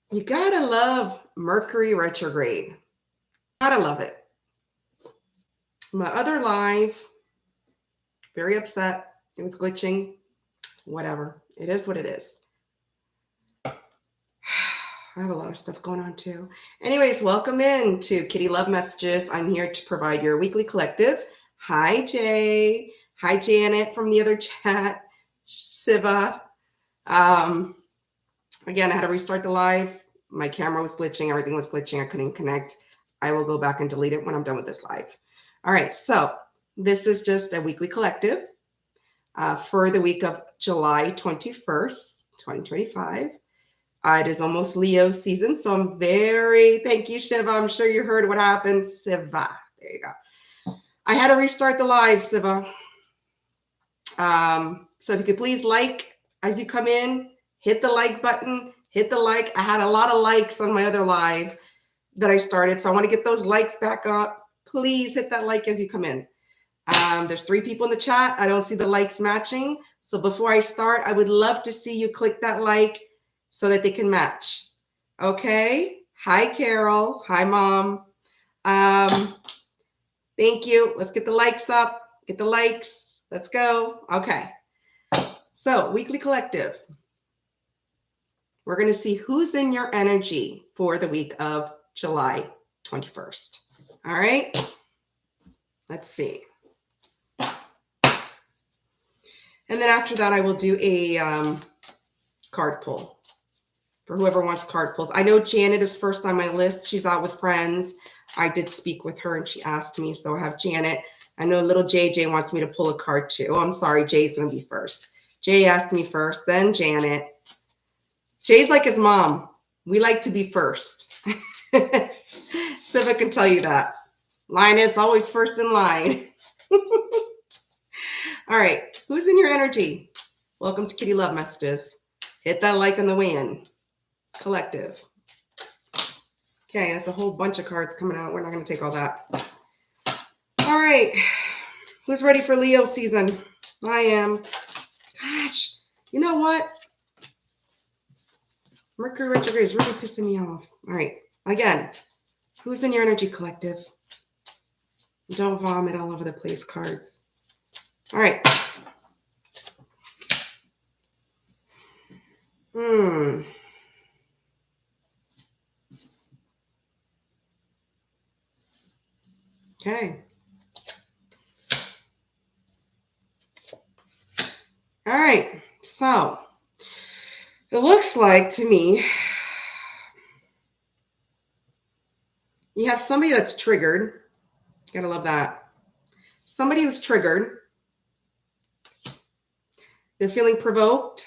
You gotta love Mercury retrograde. Gotta love it. My other live, very upset. It was glitching. Whatever. It is what it is. I have a lot of stuff going on too. Anyways, welcome in to Kitty Love Messages. I'm here to provide your weekly collective. Hi, Jay. Hi, Janet from the other chat. Siva. Um, Again, I had to restart the live. My camera was glitching. Everything was glitching. I couldn't connect. I will go back and delete it when I'm done with this live. All right. So this is just a weekly collective for the week of July 21st, 2025. It is almost Leo season, so I'm thank you, Shiva. I'm sure you heard what happened. Siva. There you go. I had to restart the live, Siva. So if you could please like as you come in, hit the like button, hit the like. I had a lot of likes on my other live that I started, so I want to get those likes back up. Please hit that like as you come in. There's 3 people in the chat. I don't see the likes matching. So before I start, I would love to see you click that like so that they can match. Okay. Hi, Carol. Hi, Mom. Thank you. Let's get the likes up. Get the likes. Let's go. Okay. So weekly collective. We're going to see who's in your energy for the week of July 21st. All right. Let's see. And then after that, I will do a card pull for whoever wants card pulls. I know Janet is first on my list. She's out with friends. I did speak with her and she asked me. So I have Janet. I know little JJ wants me to pull a card too. Oh, I'm sorry. Jay's going to be first. Jay asked me first, then Janet. Jay's like his mom. We like to be first. Siva can tell you that. Linus always first in line. All right. Who's in your energy? Welcome to Kitty Love Messages. Hit that like on the way in. Collective. Okay, that's a whole bunch of cards coming out. We're not going to take all that. All right. Who's ready for Leo season? I am. Gosh, you know what? Mercury retrograde is really pissing me off. All right. Again, who's in your energy, collective? Don't vomit all over the place, cards. All right. Okay. All right. So it looks like to me you have somebody that's triggered. Gotta love that. Somebody who's triggered. They're feeling provoked.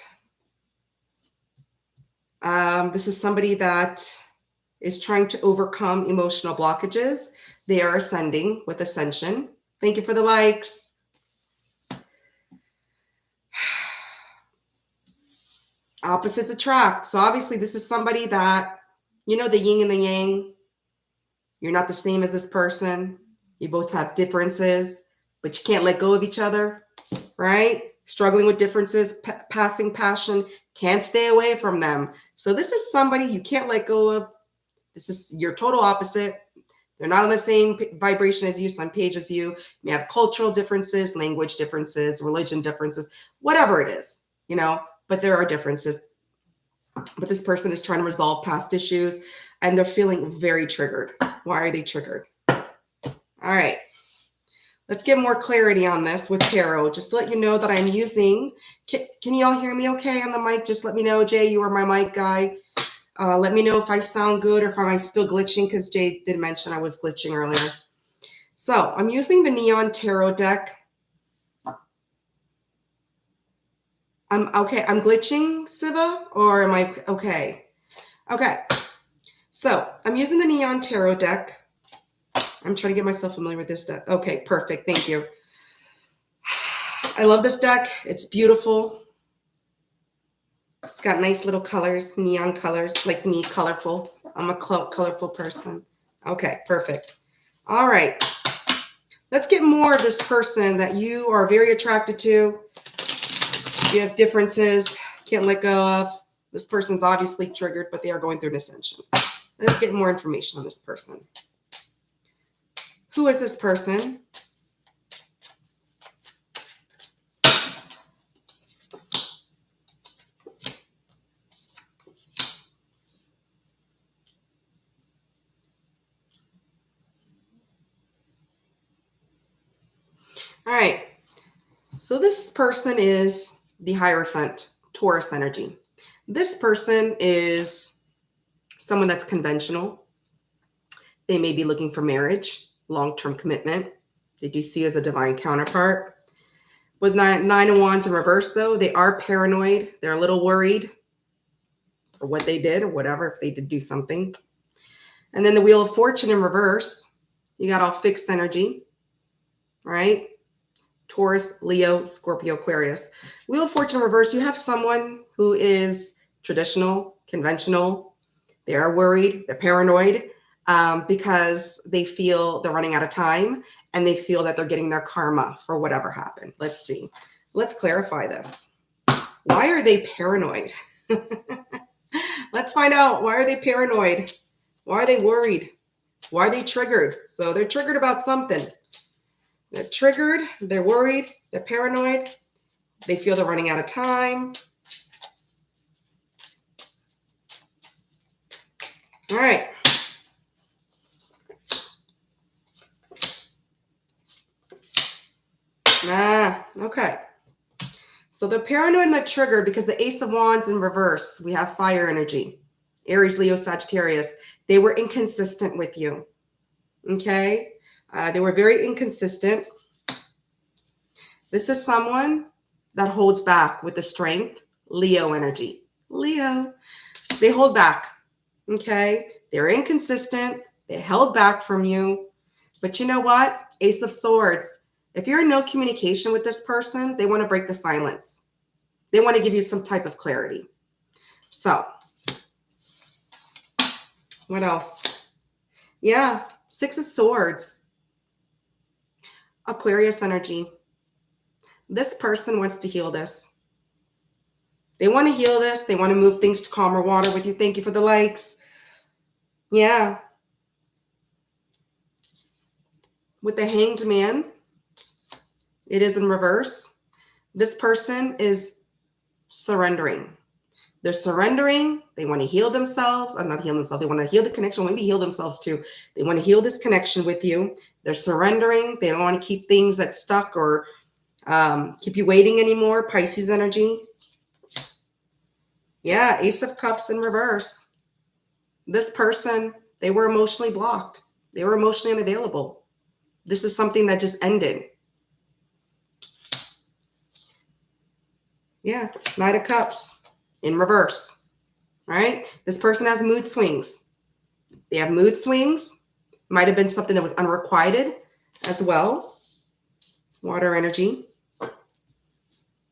This is somebody that is trying to overcome emotional blockages. They are ascending with ascension. Thank you for the likes. Opposites attract. So obviously this is somebody that, you know, the yin and the yang. You're not the same as this person. You both have differences, but you can't let go of each other, right? Struggling with differences, passing passion, can't stay away from them. So this is somebody you can't let go of. This is your total opposite. They're not on the same vibration as you, same page as you. You may have cultural differences, language differences, religion differences, whatever it is, you know, but there are differences. But this person is trying to resolve past issues and they're feeling very triggered. Why are they triggered? All right. Let's get more clarity on this with tarot. Just to let you know that I'm using, can you all hear me okay on the mic? Just let me know, Jay, you are my mic guy. Let me know if I sound good or if I'm still glitching, because Jay did mention I was glitching earlier. So I'm using the Neon Tarot deck. I'm glitching, Siva, or am I okay? Okay. So I'm using the Neon Tarot deck. I'm trying to get myself familiar with this deck. Okay, perfect. Thank you. I love this deck. It's beautiful. It's got nice little colors, neon colors, like me, colorful. I'm a colorful person. Okay, perfect. All right. Let's get more of this person that you are very attracted to. You have differences, can't let go of. This person's obviously triggered, but they are going through an ascension. Let's get more information on this person. Who is this person? All right. So this person is the Hierophant, Taurus energy. This person is someone that's conventional. They may be looking for marriage, long-term commitment. They do see you as a divine counterpart. With nine of Wands in reverse, though, they are paranoid. They're a little worried for what they did or whatever, if they did do something. And then the Wheel of Fortune in reverse, you got all fixed energy, right? Taurus, Leo, Scorpio, Aquarius. Wheel of Fortune in reverse, you have someone who is traditional, conventional. They are worried, they're paranoid because they feel they're running out of time and they feel that they're getting their karma for whatever happened. Let's see. Let's clarify this. Why are they paranoid? Let's find out. Why are they paranoid? Why are they worried? Why are they triggered? So they're triggered about something. They're triggered, they're worried, they're paranoid, they feel they're running out of time. All right. Okay. So they're paranoid and they're triggered because the Ace of Wands in reverse, we have fire energy. Aries, Leo, Sagittarius. They were inconsistent with you. Okay? They were very inconsistent. This is someone that holds back with the strength, Leo energy. Leo. They hold back. Okay? They're inconsistent. They held back from you. But you know what? Ace of Swords. If you're in no communication with this person, they want to break the silence. They want to give you some type of clarity. So, what else? Yeah, Six of Swords. Aquarius energy. This person wants to heal this. They want to heal this. They want to move things to calmer water with you. Thank you for the likes. Yeah. With the Hanged Man, it is in reverse. This person is surrendering. They're surrendering. They want to heal themselves. Not heal themselves. They want to heal the connection. Maybe heal themselves too. They want to heal this connection with you. They're surrendering. They don't want to keep things that stuck or keep you waiting anymore. Pisces energy. Yeah, Ace of Cups in reverse. This person, they were emotionally blocked. They were emotionally unavailable. This is something that just ended. Yeah, Knight of Cups in reverse. All right. This person has mood swings. They have mood swings. Might have been something that was unrequited as well. Water energy.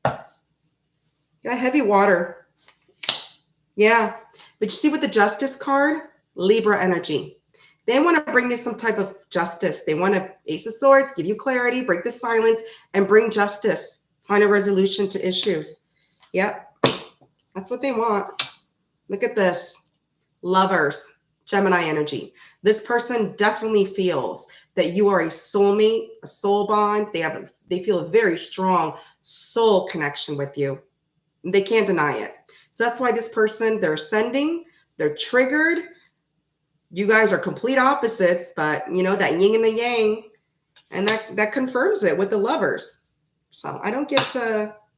Yeah, heavy water. Yeah. But you see with the Justice card, Libra energy. They want to bring you some type of justice. They want to Ace of Swords, give you clarity, break the silence, and bring justice. Find a resolution to issues. Yep. That's what they want. Look at this. Lovers, Gemini energy. This person definitely feels that you are a soulmate, a soul bond. They feel a very strong soul connection with you. They can't deny it. So that's why this person, they're ascending, they're triggered. You guys are complete opposites, but you know that yin and the yang, and that confirms it with the Lovers. So I don't get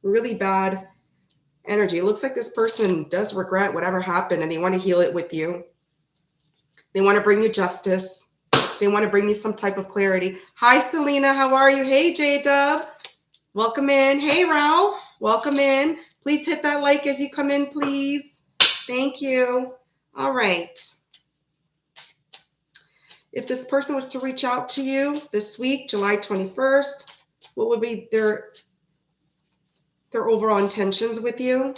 really bad energy. It looks like this person does regret whatever happened and they want to heal it with you. They want to bring you justice. They want to bring you some type of clarity. Hi, Selena. How are you? Hey, J-Dub. Welcome in. Hey, Ralph. Welcome in. Please hit that like as you come in, please. Thank you. All right. If this person was to reach out to you this week, July 21st, what would be their overall intentions with you?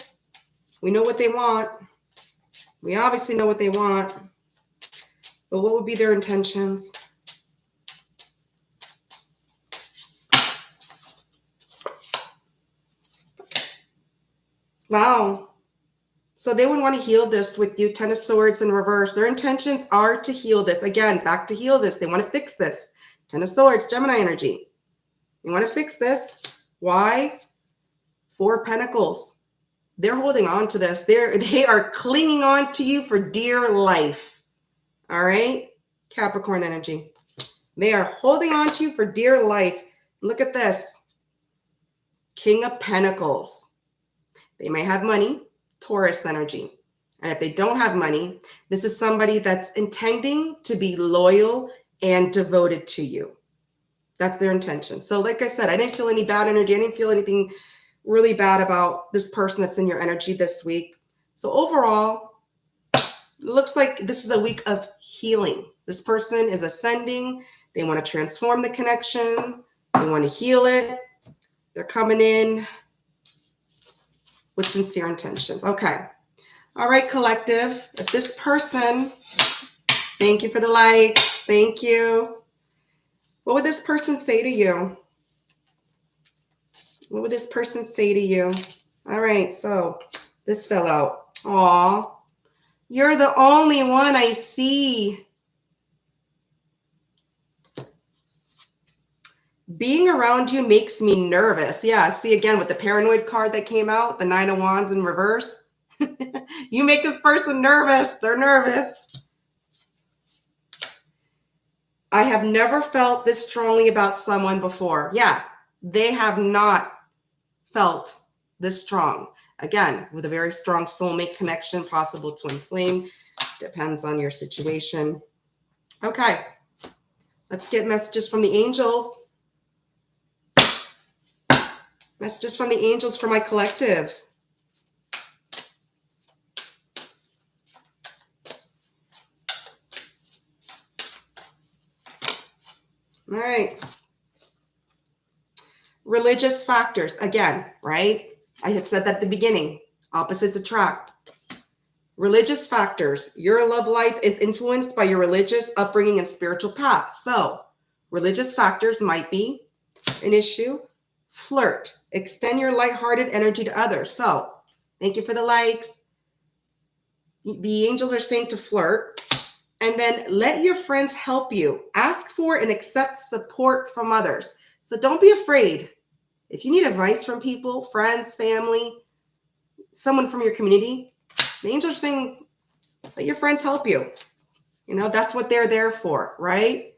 We know what they want. We obviously know what they want. But what would be their intentions? Wow. So they would want to heal this with you. 10 of Swords in reverse. Their intentions are to heal this. Again, back to heal this. They want to fix this. 10 of Swords, Gemini energy. You want to fix this. Why? 4 of Pentacles. They're holding on to this. They are clinging on to you for dear life. All right? Capricorn energy. They are holding on to you for dear life. Look at this. King of Pentacles. They may have money. Taurus energy. And if they don't have money, this is somebody that's intending to be loyal and devoted to you. That's their intention. So like I said, I didn't feel any bad energy. I didn't feel anything really bad about this person that's in your energy this week. So overall, it looks like this is a week of healing. This person is ascending. They want to transform the connection. They want to heal it. They're coming in with sincere intentions. Okay. All right, collective. If this person, thank you for the likes. Thank you. What would this person say to you? What would this person say to you? All right, so this fell out. Aw, you're the only one I see. Being around you makes me nervous. Yeah, see again with the paranoid card that came out, the 9 of Wands in reverse. You make this person nervous. They're nervous. I have never felt this strongly about someone before. Yeah, they have not felt this strong. Again, with a very strong soulmate connection, possible twin flame. Depends on your situation. Okay, let's get messages from the angels. Messages from the angels for my collective. All right. Religious factors. Again, right? I had said that at the beginning. Opposites attract. Religious factors. Your love life is influenced by your religious upbringing and spiritual path. So, religious factors might be an issue. Flirt. Extend your lighthearted energy to others. So, thank you for the likes. The angels are saying to flirt. And then let your friends help you. Ask for and accept support from others. So don't be afraid. If you need advice from people, friends, family, someone from your community, the angels are saying, let your friends help you. You know, that's what they're there for, right?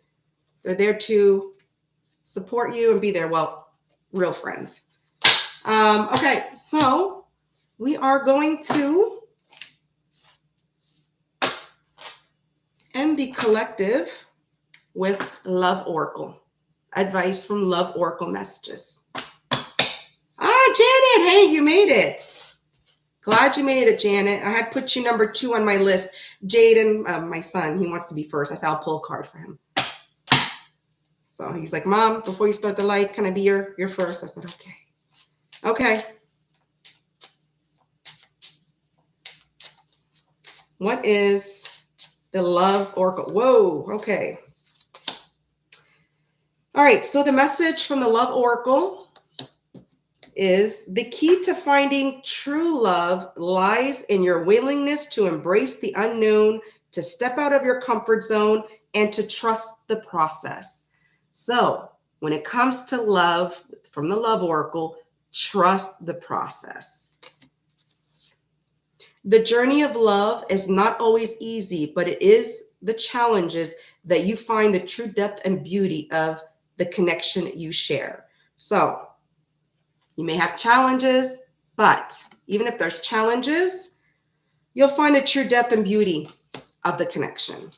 They're there to support you and be there. Well, real friends. Okay, so we are going to end the collective with Love Oracle. Advice from Love Oracle messages. Janet, hey, you made it. Glad you made it, Janet. I had put you number 2 on my list. Jaden, my son, he wants to be first. I said, I'll pull a card for him. So he's like, Mom, before you start the light, can I be your first? I said, okay. Okay. What is the Love Oracle? Whoa, okay. All right, so the message from the Love Oracle is the key to finding true love lies in your willingness to embrace the unknown, to step out of your comfort zone, and to trust the process. So when it comes to love, from the Love Oracle, trust the process. The journey of love is not always easy, but it is the challenges that you find the true depth and beauty of the connection you share. So you may have challenges, but even if there's challenges, you'll find the true depth and beauty of the connection.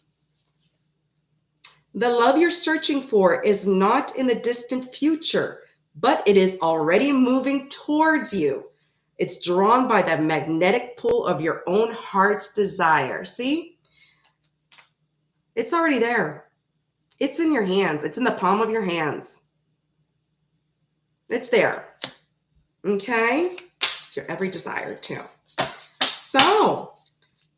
The love you're searching for is not in the distant future, but it is already moving towards you. It's drawn by the magnetic pull of your own heart's desire. See? It's already there. It's in your hands. It's in the palm of your hands. It's there. Okay? It's your every desire too. So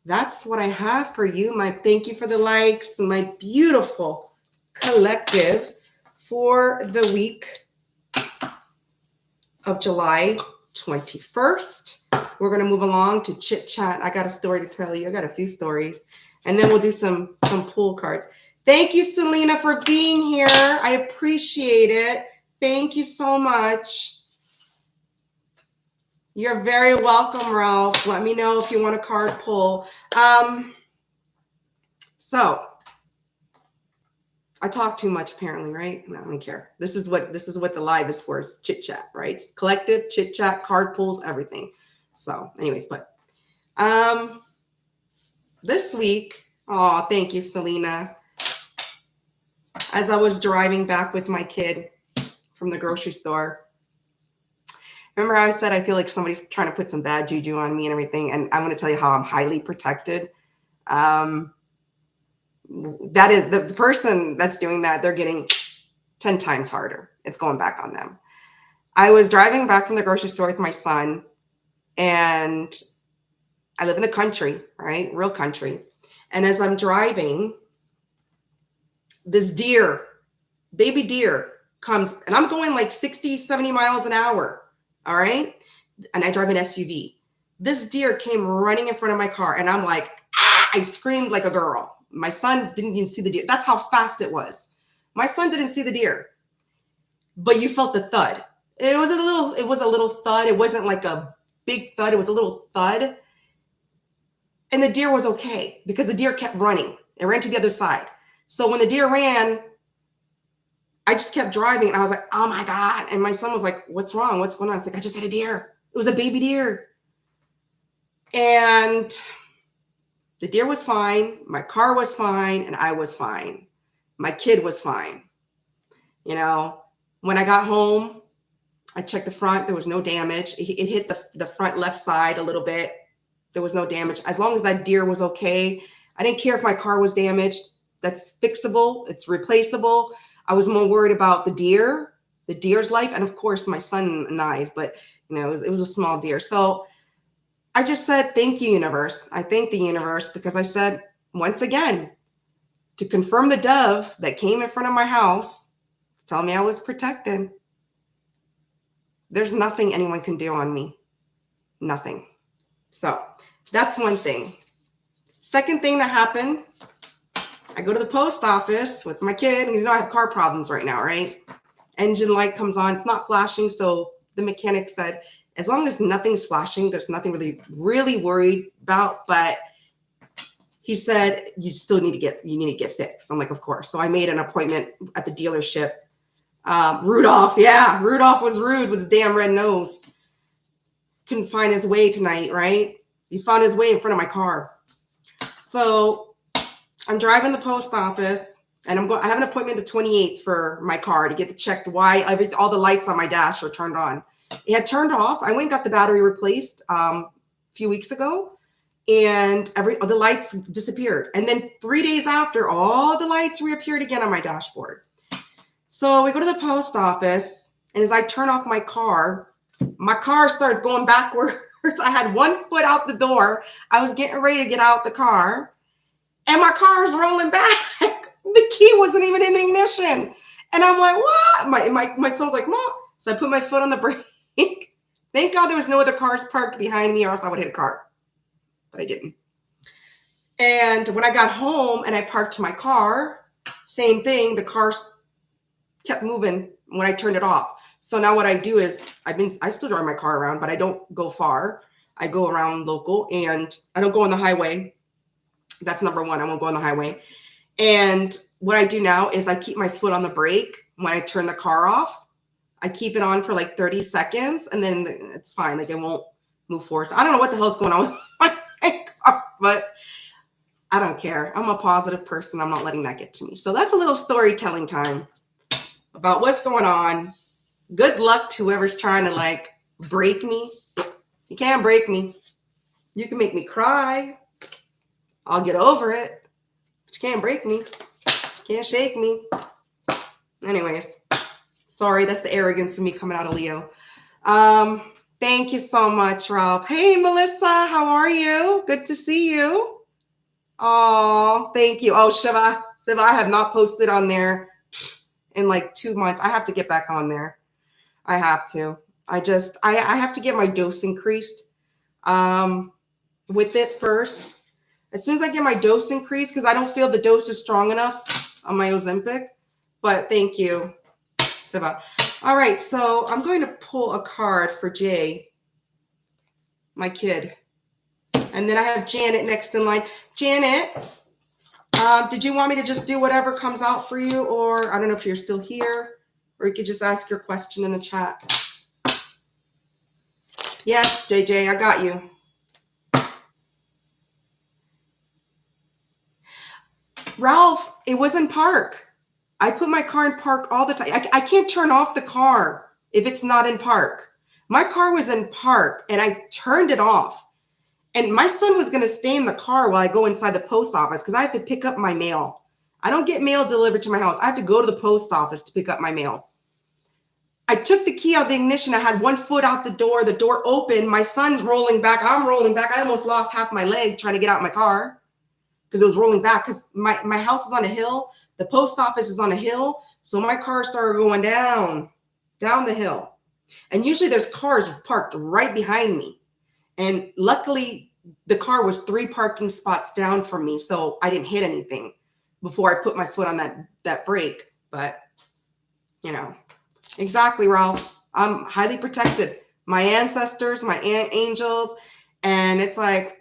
that's what I have for you. Thank you for the likes, my beautiful collective for the week of July 21st. We're going to move along to chit chat. I got a story to tell you. I got a few stories. And then we'll do some pool cards. Thank you, Selena, for being here. I appreciate it. Thank you so much. You're very welcome, Ralph. Let me know if you want a card pull. So I talk too much, apparently, right? No, I don't care. This is what the live is for, is chit chat, right? It's collective chit chat, card pulls, everything. So, anyways, but this week, oh, thank you, Selena. As I was driving back with my kid from the grocery store, remember how I said I feel like somebody's trying to put some bad juju on me and everything, and I'm going to tell you how I'm highly protected. That is the person that's doing that, they're getting 10 times harder. It's going back on them. I was driving back from the grocery store with my son, and I live in the country, right? Real country. And as I'm driving, this deer, baby deer, comes, and I'm going like 60, 70 miles an hour. All right. And I drive an SUV. This deer came running in front of my car, and I'm like, ah! I screamed like a girl. My son didn't even see the deer. That's how fast it was. My son didn't see the deer, but you felt the thud. It was a little thud. It wasn't like a big thud. It was a little thud. And the deer was okay because the deer kept running. It ran to the other side. So when the deer ran, I just kept driving, and I was like, oh my God. And my son was like, what's wrong? What's going on? I was like, I just had a deer. It was a baby deer. And the deer was fine. My car was fine. And I was fine. My kid was fine. You know, when I got home, I checked the front. There was no damage. It hit the front left side a little bit. There was no damage. As long as that deer was okay. I didn't care if my car was damaged. That's fixable. It's replaceable. I was more worried about the deer's life. And of course, my son and I's, but you know, it was a small deer. So I just said, thank you, universe. I thank the universe because I said, once again, to confirm the dove that came in front of my house, tell me I was protected. There's nothing anyone can do on me. Nothing. So that's one thing. Second thing that happened, I go to the post office with my kid, and you know I have car problems right now, right? Engine light comes on, it's not flashing. So the mechanic said, as long as nothing's flashing, there's nothing really worried about. But he said, you need to get fixed. I'm like, of course. So I made an appointment at the dealership. Rudolph was rude with his damn red nose. Couldn't find his way tonight, right? He found his way in front of my car. So I'm driving the post office, and I have an appointment the 28th for my car to get checked why all the lights on my dash are turned on. It had turned off. I went and got the battery replaced a few weeks ago, and the lights disappeared. And then 3 days after, all the lights reappeared again on my dashboard. So we go to the post office, and as I turn off my car starts going backwards. I had one foot out the door. I was getting ready to get out the car, and my car is rolling back. The key wasn't even in the ignition. And I'm like, what? My son's like, Mom. So I put my foot on the brake. Thank God there was no other cars parked behind me, or else I would hit a car. But I didn't. And when I got home and I parked my car, same thing. The car kept moving when I turned it off. So now what I do is I still drive my car around, but I don't go far. I go around local, and I don't go on the highway. That's number one. I won't go on the highway. And what I do now is I keep my foot on the brake when I turn the car off. I keep it on for like 30 seconds, and then it's fine. Like, it won't move forward. So I don't know what the hell's going on with my car, but I don't care. I'm a positive person. I'm not letting that get to me. So that's a little storytelling time about what's going on. Good luck to whoever's trying to like break me. You can't break me. You can make me cry. I'll get over it. But you can't break me. Can't shake me. Anyways, sorry, that's the arrogance of me coming out of Leo. Thank you so much, Ralph. Hey, Melissa, how are you? Good to see you. Oh, thank you. Oh, Shiva, I have not posted on there in like 2 months. I have to get back on there. I have to. I have to get my dose increased with it first. As soon as I get my dose increased, because I don't feel the dose is strong enough on my Ozempic. But thank you, Siva. All right, so I'm going to pull a card for Jay, my kid. And then I have Janet next in line. Janet, did you want me to just do whatever comes out for you? Or I don't know if you're still here, or you could just ask your question in the chat. Yes, JJ, I got you. Ralph, it was in park. I put my car in park all the time. I can't turn off the car if it's not in park. My car was in park and I turned it off. And my son was going to stay in the car while I go inside the post office because I have to pick up my mail. I don't get mail delivered to my house. I have to go to the post office to pick up my mail. I took the key out of the ignition. I had one foot out the door open. My son's rolling back. I'm rolling back. I almost lost half my leg trying to get out my car because it was rolling back because my house is on a hill. The post office is on a hill. So my car started going down the hill. And usually there's cars parked right behind me. And luckily, the car was 3 parking spots down from me, so I didn't hit anything before I put my foot on that brake. But, you know, exactly, Ralph. I'm highly protected. My ancestors, my angels, and it's like,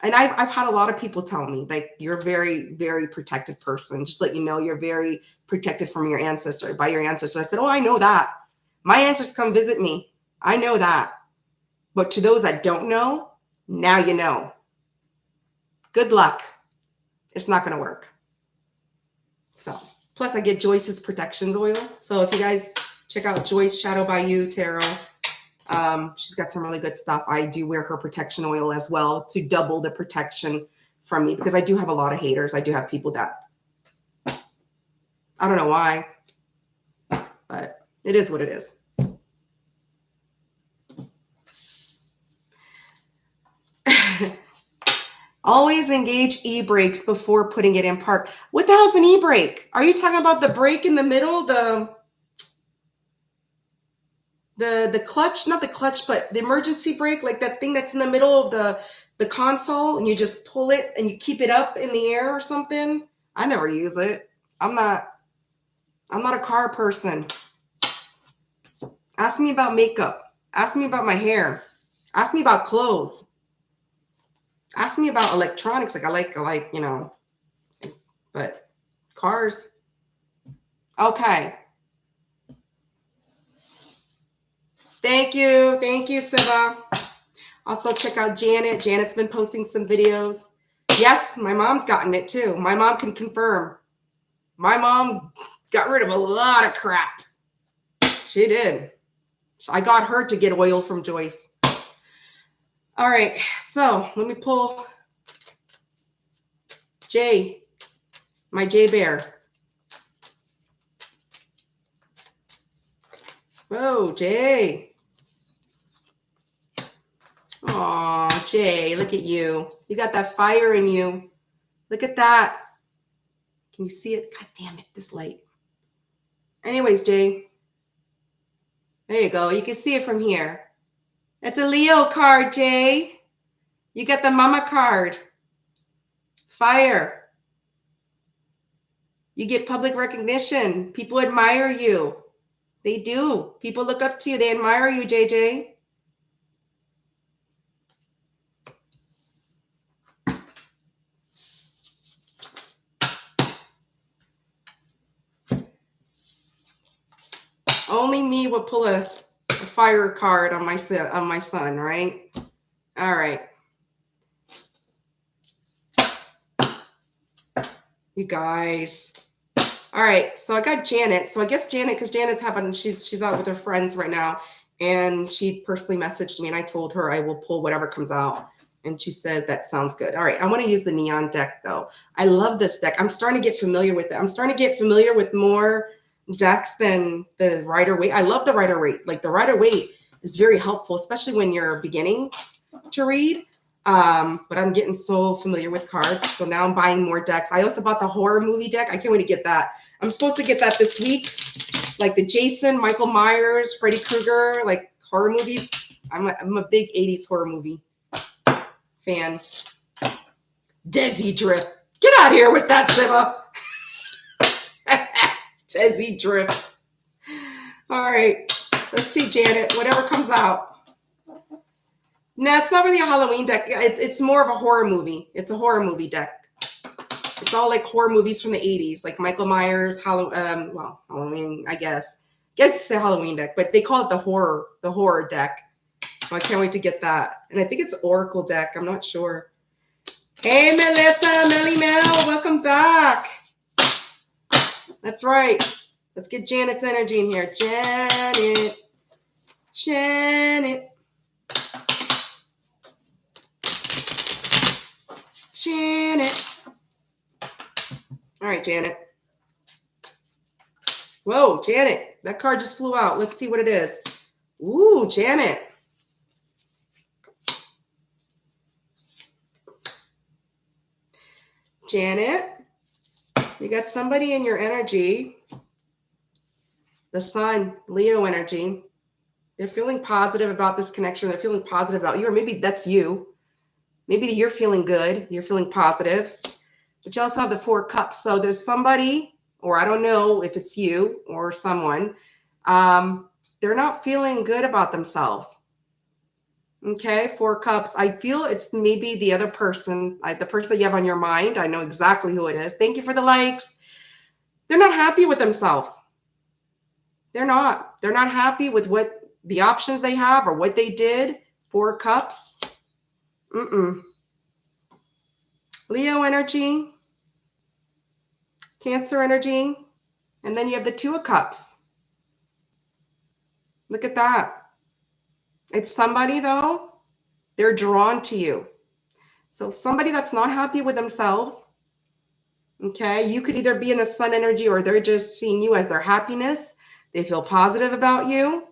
and I've had a lot of people tell me, like, you're a very, very protected person. Just let you know, you're very protected from your ancestor, by your ancestors. I said, oh, I know that. My ancestors come visit me. I know that. But to those that don't know, now you know. Good luck. It's not going to work. So, plus I get Joyce's Protections Oil. So if you guys check out Joyce Shadow by You Tarot, she's got some really good stuff. I do wear her protection oil as well to double the protection from me because I do have a lot of haters. I do have people that, I don't know why, but it is what it is. Always engage e-brakes before putting it in park. What the hell's an e-brake? Are you talking about the brake in the middle? The clutch, not the clutch, but the emergency brake, like that thing that's in the middle of the console and you just pull it and you keep it up in the air or something? I never use it. I'm not a car person. Ask me about makeup. Ask me about my hair. Ask me about clothes. Ask me about electronics. Like I like, you know, but cars. Okay. Thank you, Siva. Also check out Janet. Janet's been posting some videos. Yes, my mom's gotten it too. My mom can confirm. My mom got rid of a lot of crap. She did. I got her to get oil from Joyce. All right, so let me pull Jay, my Jay Bear. Whoa, Jay. Aw, Jay, look at you. You got that fire in you. Look at that. Can you see it? God damn it, this light. Anyways, Jay. There you go. You can see it from here. That's a Leo card, Jay. You got the mama card. Fire. You get public recognition. People admire you. They do. People look up to you. They admire you, JJ. Only me would pull a fire card on my son, right? All right. You guys. All right, so I got Janet. So I guess Janet, because Janet's she's out with her friends right now, and she personally messaged me, and I told her I will pull whatever comes out. And she said, that sounds good. All right, I want to use the Neon deck, though. I love this deck. I'm starting to get familiar with it. I'm starting to get familiar with more decks than the Rider-Waite. I love the Rider-Waite. Like, the Rider-Waite is very helpful, especially when you're beginning to read. But I'm getting so familiar with cards. So now I'm buying more decks. I also bought the horror movie deck. I can't wait to get that. I'm supposed to get that this week. like the Jason, Michael Myers, Freddy Krueger, like horror movies. I'm a big 80s horror movie fan. Desi Drift. Get out of here with that, Siva. Desi Drift. All right. Let's see, Janet. Whatever comes out. No, it's not really a Halloween deck. It's more of a horror movie. It's a horror movie deck. It's all like horror movies from the 80s, like Michael Myers, Halloween, I guess. It's a Halloween deck, but they call it the horror deck. So I can't wait to get that. And I think it's Oracle deck. I'm not sure. Hey, Melissa, Melly Mel, welcome back. That's right. Let's get Janet's energy in here. Janet. Janet. All right, Janet. Whoa, Janet. That card just flew out. Let's see what it is. Ooh, Janet. Janet, you got somebody in your energy. The Sun, Leo energy. They're feeling positive about this connection. They're feeling positive about you, or maybe that's you. Maybe you're feeling good. You're feeling positive. But you also have the Four Cups. So there's somebody, or I don't know if it's you or someone, they're not feeling good about themselves. Okay, Four Cups. I feel it's maybe the other person, the person that you have on your mind. I know exactly who it is. Thank you for the likes. They're not happy with themselves. They're not. They're not happy with what the options they have or what they did. Four Cups. Leo energy. Cancer energy. And then you have the Two of Cups. Look at that. It's somebody, though, they're drawn to you. So somebody that's not happy with themselves, okay, you could either be in the Sun energy or they're just seeing you as their happiness. They feel positive about you.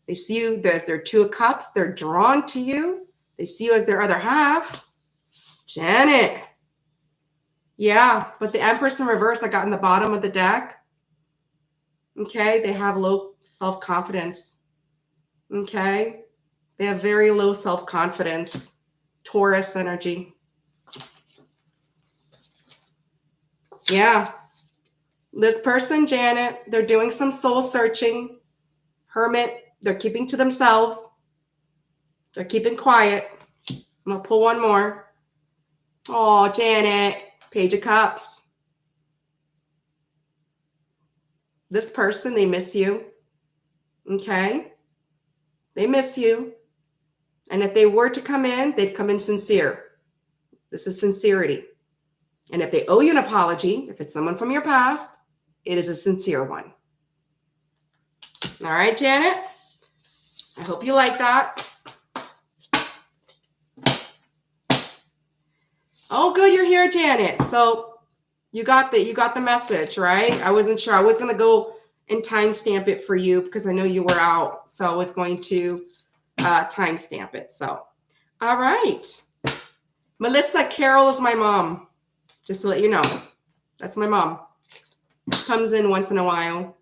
They see you as their Two of Cups. They're drawn to you. They see you as their other half. Janet. Yeah, but the Empress in reverse I got in the bottom of the deck. Okay, they have low self-confidence. Okay, they have very low self-confidence. Taurus energy. Yeah. This person, Janet, they're doing some soul searching. Hermit, they're keeping to themselves. They're keeping quiet. I'm going to pull one more. Oh, Janet, Page of Cups. This person, they miss you. Okay? They miss you. And if they were to come in, they'd come in sincere. This is sincerity. And if they owe you an apology, if it's someone from your past, it is a sincere one. All right, Janet? I hope you like that. Oh, good, you're here, Janet. So you got the message, right? I wasn't sure. I was going to go and timestamp it for you because I know you were out. So I was going to timestamp it. So, all right. Melissa Carroll is my mom. Just to let you know. That's my mom. She comes in once in a while.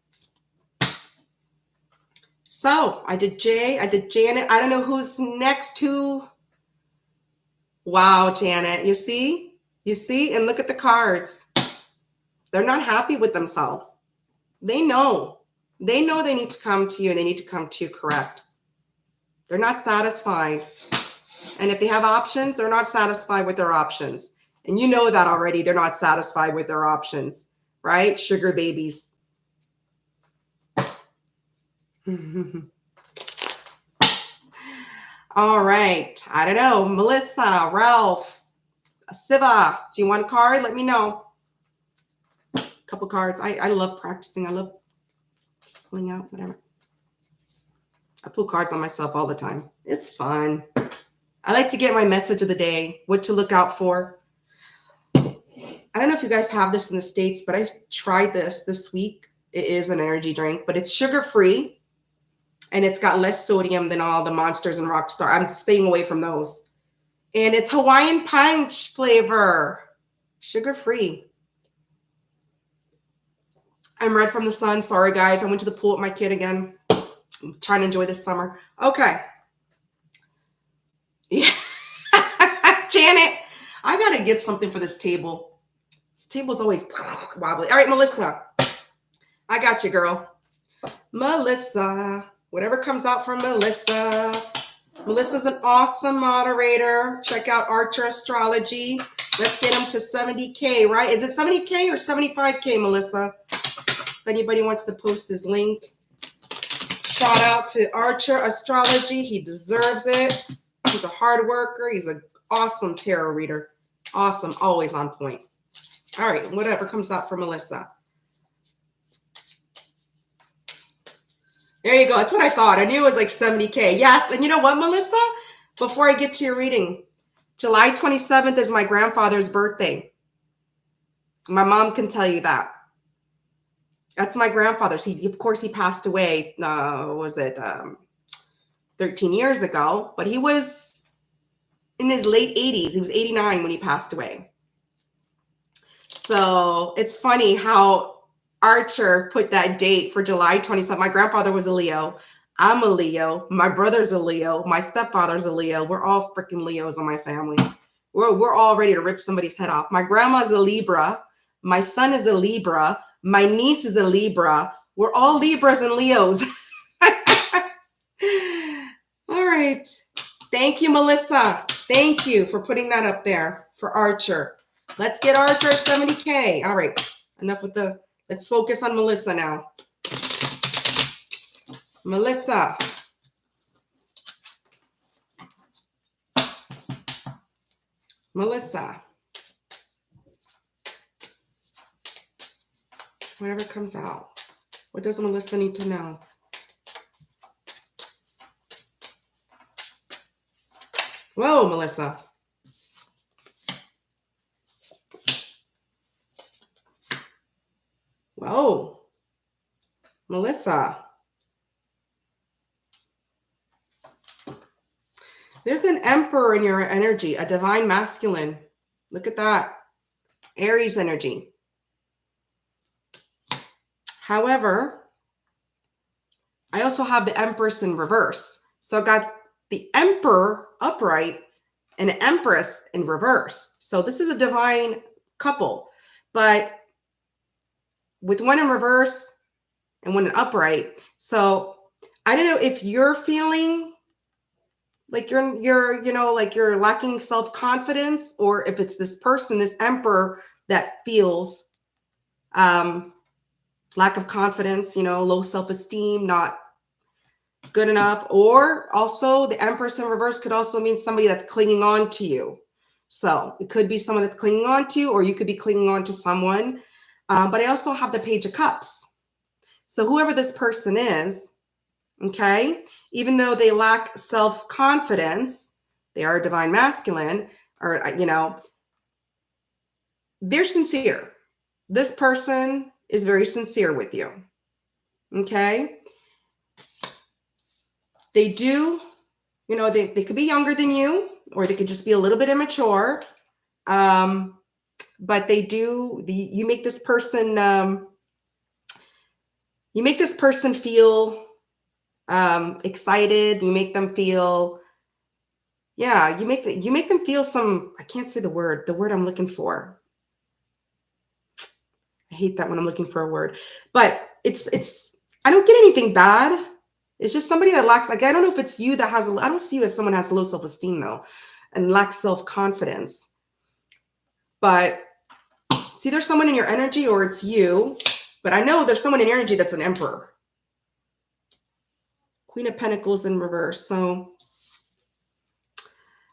So I did Jay. I did Janet. I don't know who's next to. Wow, Janet. You see? You see? And look at the cards. They're not happy with themselves. They know. They know they need to come to you and they need to come to you correct. They're not satisfied. And if they have options, they're not satisfied with their options. And you know that already. They're not satisfied with their options, right? Sugar babies. All right. I don't know. Melissa, Ralph, Siva, do you want a card? Let me know. A couple cards. I love practicing. I love just pulling out whatever. I pull cards on myself all the time. It's fun. I like to get my message of the day, what to look out for. I don't know if you guys have this in the States, but I tried this week. It is an energy drink, but it's sugar-free. And it's got less sodium than all the Monsters and Rockstar. I'm staying away from those. And it's Hawaiian Punch flavor. Sugar-free. I'm red from the sun. Sorry, guys. I went to the pool with my kid again. I'm trying to enjoy this summer. Okay. Yeah. Janet, I got to get something for this table. This table's always wobbly. All right, Melissa. I got you, girl. Melissa. Whatever comes out from Melissa. Melissa's an awesome moderator. Check out Archer Astrology. Let's get them to 70K, right? Is it 70K or 75K, Melissa? If anybody wants to post his link. Shout out to Archer Astrology. He deserves it. He's a hard worker. He's an awesome tarot reader. Awesome. Always on point. All right. Whatever comes out for Melissa. There you go. That's what I thought. I knew it was like 70K. Yes. And you know what, Melissa? Before I get to your reading, July 27th is my grandfather's birthday. My mom can tell you that. That's my grandfather's. Of course, he passed away, 13 years ago, but he was in his late 80s. He was 89 when he passed away. So it's funny how Archer put that date for July 27th. My grandfather was a Leo. I'm a Leo. My brother's a Leo. My stepfather's a Leo. We're all freaking Leos in my family. We're all ready to rip somebody's head off. My grandma's a Libra. My son is a Libra. My niece is a Libra. We're all Libras and Leos. All right. Thank you, Melissa. Thank you for putting that up there for Archer. Let's get Archer 70K. All right. Enough with let's focus on Melissa now. Melissa. Melissa. Whatever comes out. What does Melissa need to know? Whoa, Melissa. Whoa. Melissa. There's an emperor in your energy, a divine masculine. Look at that. Aries energy. However, I also have the Empress in reverse. So I got the Emperor upright and the Empress in reverse. So this is a divine couple. But with one in reverse and one in upright. So I don't know if you're feeling like you're lacking self-confidence, or if it's this person, this Emperor, that feels lack of confidence, low self-esteem, not good enough. Or also the Empress in reverse could also mean somebody that's clinging on to you. So it could be someone that's clinging on to you, or you could be clinging on to someone. But I also have the Page of Cups. So whoever this person is, okay, even though they lack self-confidence, they are a divine masculine, or, they're sincere. This person is very sincere with you. Okay. They do, they could be younger than you, or they could just be a little bit immature. But they do, you make this person feel excited. You make them feel, you make them feel some, I can't say the word I'm looking for. I hate that when I'm looking for a word, but it's, I don't get anything bad. It's just somebody that lacks, like, I don't know if it's you that has, I don't see you as someone that has low self-esteem though, and lacks self-confidence, but it's either someone in your energy or it's you, but I know there's someone in your energy that's an Emperor. Queen of Pentacles in reverse. So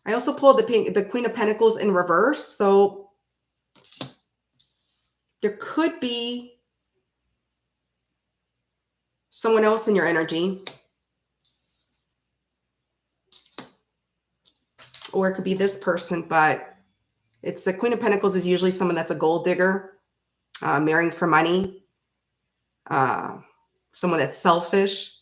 I also pulled the Queen of Pentacles in reverse. So there could be someone else in your energy, or it could be this person, but it's the Queen of Pentacles is usually someone that's a gold digger, marrying for money, someone that's selfish.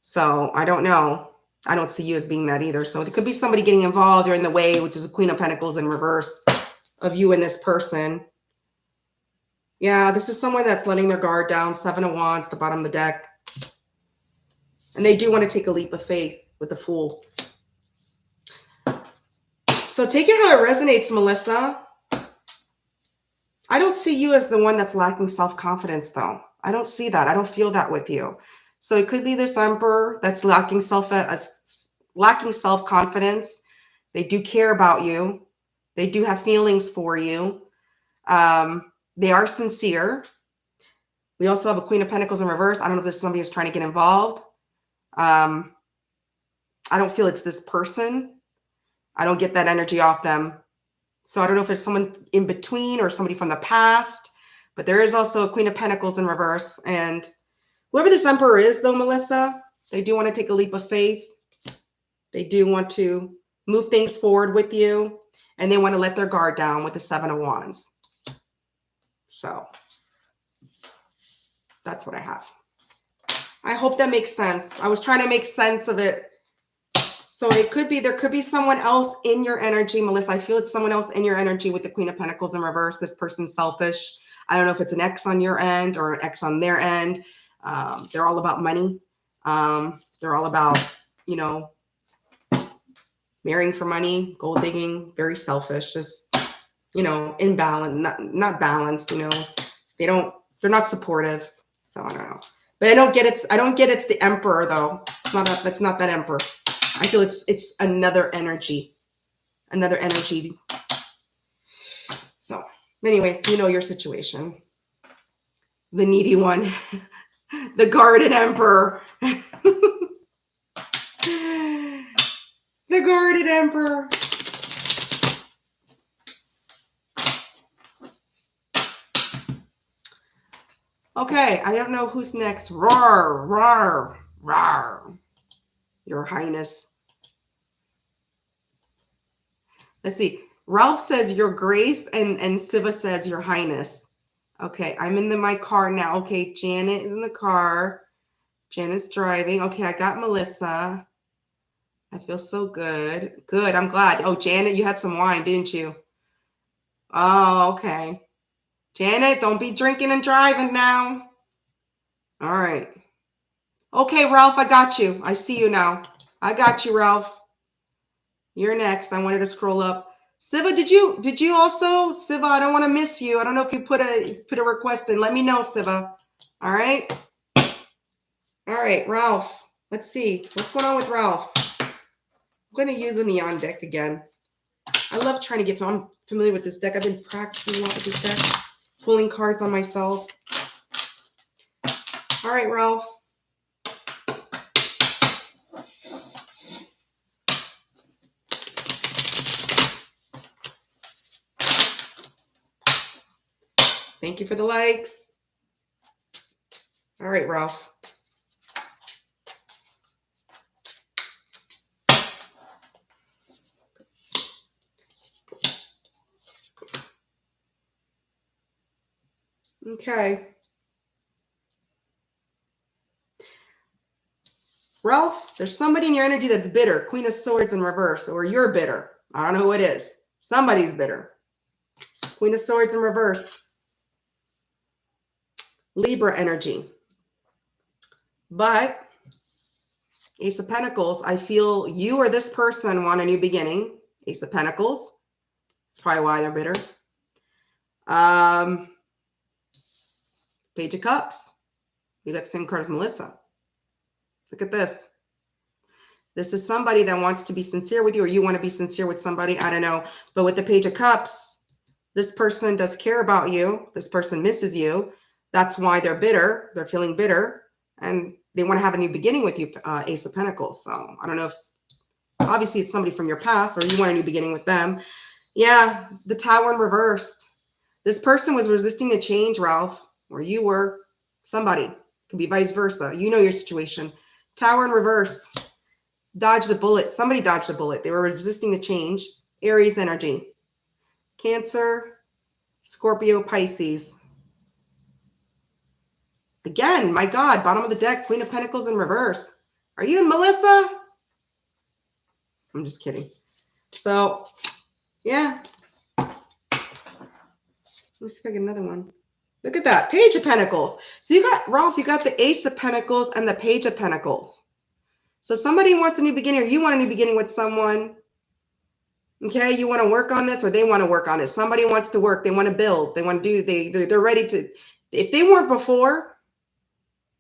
So I don't know. I don't see you as being that either. So there could be somebody getting involved or in the way, which is a Queen of Pentacles in reverse of you and this person. Yeah, this is someone that's letting their guard down. 7 of Wands, the bottom of the deck. And they do want to take a leap of faith with the Fool. So take it how it resonates, Melissa. I don't see you as the one that's lacking self-confidence, though. I don't see that. I don't feel that with you. So it could be this Emperor that's lacking self-confidence. They do care about you. They do have feelings for you. They are sincere. We also have a Queen of Pentacles in reverse. I don't know if this is somebody who's trying to get involved. I don't feel it's this person. I don't get that energy off them. So I don't know if it's someone in between or somebody from the past, but there is also a Queen of Pentacles in reverse. And whoever this Emperor is, though, Melissa, they do want to take a leap of faith. They do want to move things forward with you, and they want to let their guard down with the 7 of Wands. So that's what I have. I hope that makes sense. I was trying to make sense of it. So it could be, there could be someone else in your energy, Melissa. I feel it's someone else in your energy with the Queen of Pentacles in reverse. This person's selfish. I don't know if it's an ex on your end or an ex on their end. They're all about money. They're all about, you know, marrying for money, gold digging, very selfish, just, you know, imbalance, not balanced, you know. They're not supportive. So I don't know. But I don't get it's the Emperor, though. That's not that Emperor. I feel it's another energy. So anyways, you know your situation. The needy one. The guarded Emperor. The guarded Emperor. Okay, I don't know who's next. Roar, roar, roar. Your Highness. Let's see. Ralph says, Your Grace, and Siva says, Your Highness. Okay, I'm in my car now. Okay, Janet is in the car. Janet's driving. Okay, I got Melissa. I feel so good. Good, I'm glad. Oh, Janet, you had some wine, didn't you? Oh, okay. Janet, don't be drinking and driving now. All right. Okay, Ralph, I got you. I see you now. I got you, Ralph. You're next. I wanted to scroll up. Siva, did you also? Siva, I don't want to miss you. I don't know if you put a request in. Let me know, Siva. All right. All right, Ralph. Let's see. What's going on with Ralph? I'm going to use the Neon deck again. I love trying to get familiar with this deck. I've been practicing a lot with this deck, pulling cards on myself. All right, Ralph. Thank you for the likes. All right, Ralph. Okay. Ralph, there's somebody in your energy that's bitter. Queen of Swords in reverse, or you're bitter. I don't know who it is. Somebody's bitter. Queen of Swords in reverse. Libra energy. But Ace of Pentacles, I feel you or this person want a new beginning. Ace of Pentacles. That's probably why they're bitter. Page of Cups. You got the same card as Melissa. Look at this. This is somebody that wants to be sincere with you, or you want to be sincere with somebody. I don't know. But with the Page of Cups, this person does care about you. This person misses you. That's why they're bitter. They're feeling bitter. And they want to have a new beginning with you, Ace of Pentacles. So I don't know if, obviously, it's somebody from your past, or you want a new beginning with them. Yeah, the Tower in reversed. This person was resisting the change, Ralph, or you were. Somebody. Could be vice versa. You know your situation. Tower in reverse. Dodged a bullet. Somebody dodged a bullet. They were resisting the change. Aries energy. Cancer, Scorpio, Pisces. Again, my God, bottom of the deck, Queen of Pentacles in reverse. Are you and Melissa? I'm just kidding. So, yeah. Let me see if I get another one. Look at that. Page of Pentacles. So you got, Ralph, you got the Ace of Pentacles and the Page of Pentacles. So somebody wants a new beginning, or you want a new beginning with someone. Okay, you want to work on this, or they want to work on it. Somebody wants to work. They want to build. They want to do. They're ready to. If they weren't before,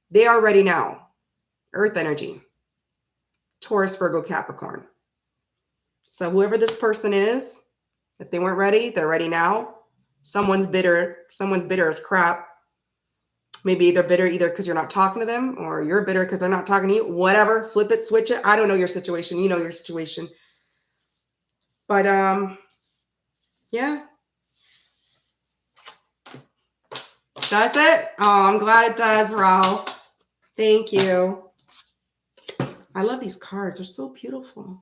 they are ready now. Earth energy. Taurus, Virgo, Capricorn. So whoever this person is, if they weren't ready, they're ready now. Someone's bitter. Someone's bitter as crap. Maybe they're bitter either because you're not talking to them, or you're bitter because they're not talking to you. Whatever. Flip it, switch it. I don't know your situation. You know your situation. But yeah. Does it? Oh, I'm glad it does, Ralph. Thank you. I love these cards. They're so beautiful.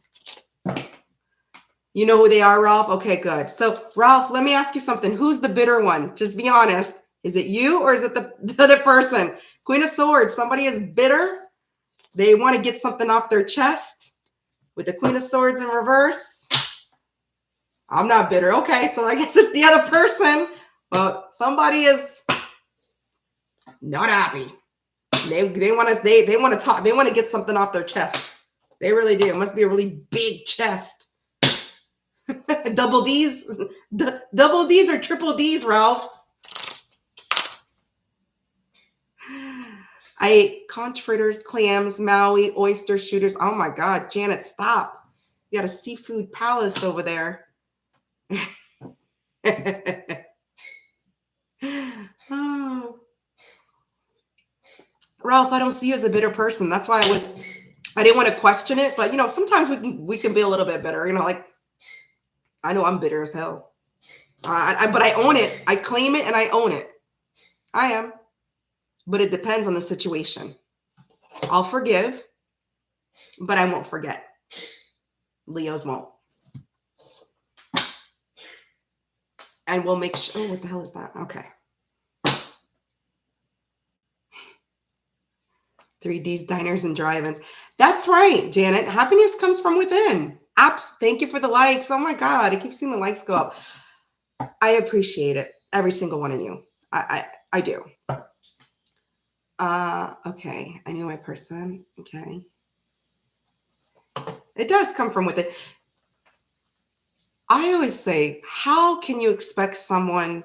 You know who they are, Ralph? Okay, good. So, Ralph, let me ask you something. Who's the bitter one? Just be honest. Is it you, or is it the other person? Queen of Swords. Somebody is bitter. They want to get something off their chest with the Queen of Swords in reverse. I'm not bitter. Okay, so I guess it's the other person. But somebody is not happy. They want to talk. They want to get something off their chest. They really do. It must be a really big chest. Double D's, double D's or triple D's, Ralph. I ate conch fritters, clams, Maui, oyster shooters. Oh my God, Janet, stop. You got a seafood palace over there. Oh. Ralph, I don't see you as a bitter person. That's why I didn't want to question it. But, you know, sometimes we can be a little bit bitter. You know, like, I know I'm bitter as hell. But I own it. I claim it and I own it. I am. But it depends on the situation. I'll forgive, but I won't forget. Leos won't. And we'll make sure. Oh, what the hell is that? Okay. 3D's, diners, and drive-ins. That's right, Janet. Happiness comes from within. Apps. Thank you for the likes. Oh my God, I keep seeing the likes go up. I appreciate it. Every single one of you. I do. Okay. I knew my person. Okay. It does come from within. I always say, how can you expect someone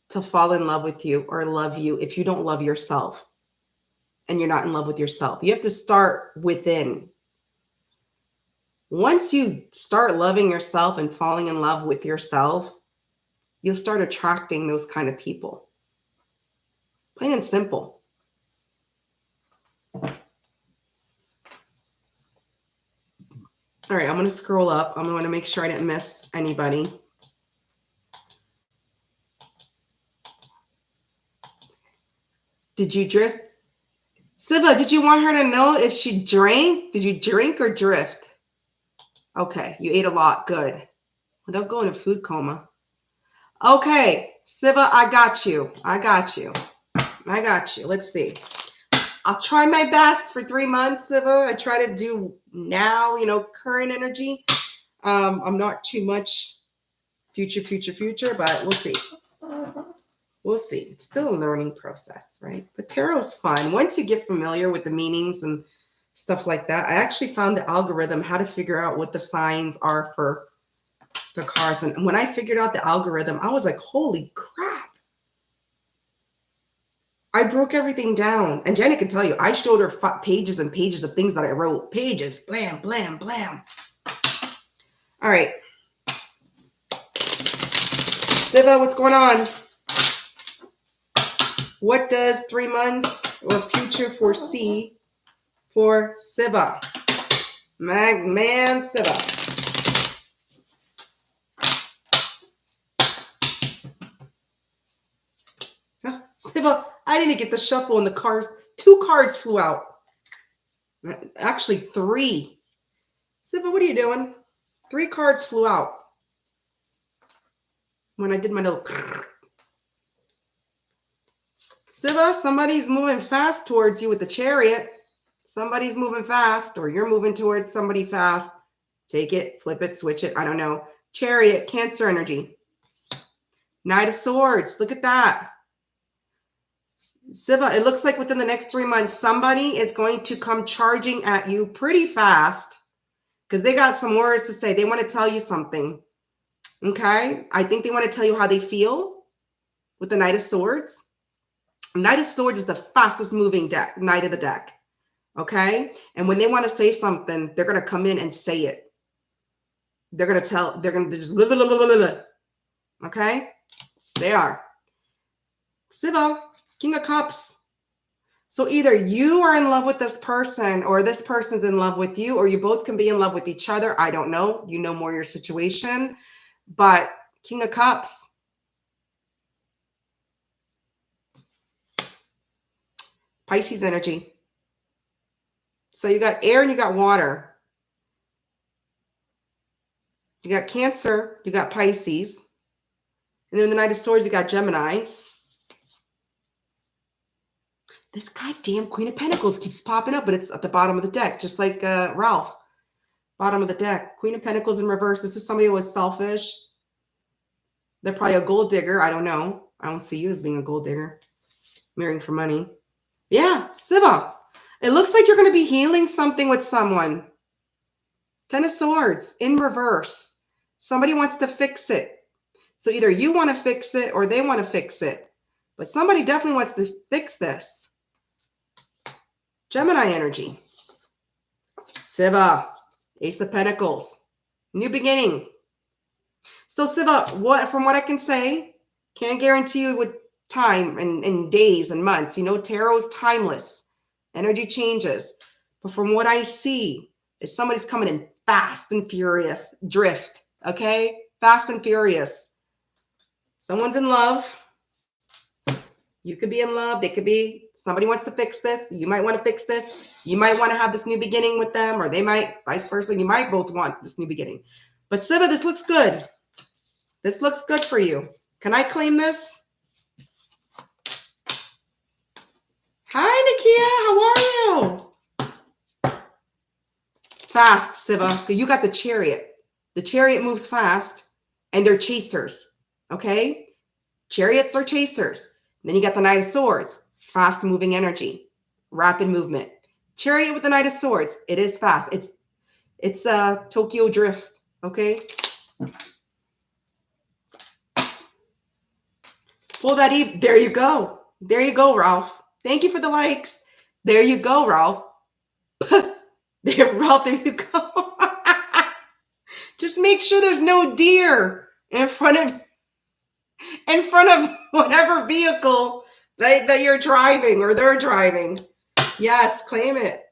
to fall in love with you or love you if you don't love yourself and you're not in love with yourself? You have to start within. Once you start loving yourself and falling in love with yourself, you'll start attracting those kind of people. Plain and simple. All right, I'm going to scroll up. I'm going to make sure I didn't miss anybody. Did you drift? Siva, did you want her to know if she drank? Did you drink or drift? Okay, you ate a lot. Good. Well, don't go in a food coma. Okay, Siva, I got you. I got you. I got you. Let's see. I'll try my best for 3 months, Siva. I try to do now, you know, current energy. I'm not too much future, but we'll see. We'll see. It's still a learning process, right? But tarot's fun. Once you get familiar with the meanings and stuff like that, I actually found the algorithm, how to figure out what the signs are for the cards. And when I figured out the algorithm, I was like, holy crap. I broke everything down. And Jenny can tell you, I showed her pages and pages of things that I wrote. Pages, blam, blam, blam. All right. Siva, what's going on? What does 3 months or future foresee for Siva? Man, Siva. Huh? Siva, I didn't get the shuffle in the cards. 2 cards flew out. Actually, 3. Siva, what are you doing? 3 cards flew out. When I did my little... Siva, somebody's moving fast towards you with the Chariot. Somebody's moving fast, or you're moving towards somebody fast. Take it, flip it, switch it. I don't know. Chariot, Cancer energy. Knight of Swords. Look at that. Siva, it looks like within the next 3 months, somebody is going to come charging at you pretty fast because they got some words to say. They want to tell you something. Okay? I think they want to tell you how they feel with the Knight of Swords. Knight of Swords is the fastest moving deck, Knight of the deck. Okay? And when they want to say something, they're going to come in and say it. They're going to just, blah, blah, blah, blah, blah. Okay? They are. Siva, King of Cups. So either you are in love with this person or this person's in love with you, or you both can be in love with each other. I don't know. You know more your situation. But King of Cups. Pisces energy. So you got air and you got water. You got Cancer, you got Pisces. And then the Knight of Swords, you got Gemini. This goddamn Queen of Pentacles keeps popping up, but it's at the bottom of the deck, just like Ralph. Bottom of the deck. Queen of Pentacles in reverse. This is somebody who was selfish. They're probably a gold digger. I don't know. I don't see you as being a gold digger. Marrying for money. Yeah, Siva. It looks like you're going to be healing something with someone. Ten of Swords in reverse. Somebody wants to fix it. So either you want to fix it or they want to fix it. But somebody definitely wants to fix this. Gemini energy. Siva. Ace of Pentacles. New beginning. So Siva, from what I can say, can't guarantee you with time and days and months. You know, tarot is timeless. Energy changes. But from what I see, is somebody's coming in fast and furious. Drift. Okay? Fast and furious. Someone's in love. You could be in love. They could be, somebody wants to fix this. You might want to fix this. You might want to have this new beginning with them, or they might, vice versa. You might both want this new beginning. But Siva, this looks good. This looks good for you. Can I claim this? Hi, Nakia. How are you? Fast, Siva. You got the Chariot. The Chariot moves fast, and they're chasers. Okay? Chariots are chasers. Then you got the Knight of Swords. Fast moving energy. Rapid movement. Chariot with the Knight of Swords. It is fast. It's Tokyo Drift. Okay? Pull that Eve. There you go. There you go, Ralph. Thank you for the likes. There you go, Ralph. There, Ralph, there you go. Just make sure there's no deer in front of whatever vehicle that you're driving or they're driving. Yes, claim it.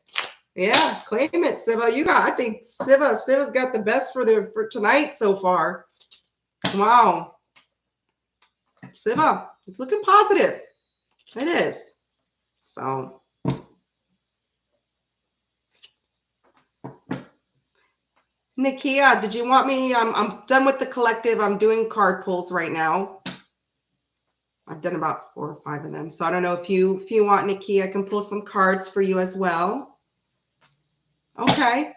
Yeah, claim it, Siva. I think Siva's got the best for tonight so far. Wow. Siva, it's looking positive. It is. So Nakia, did you want me? I'm done with the collective. I'm doing card pulls right now. I've done about 4 or 5 of them. So I don't know if you want, Nakia, I can pull some cards for you as well. Okay.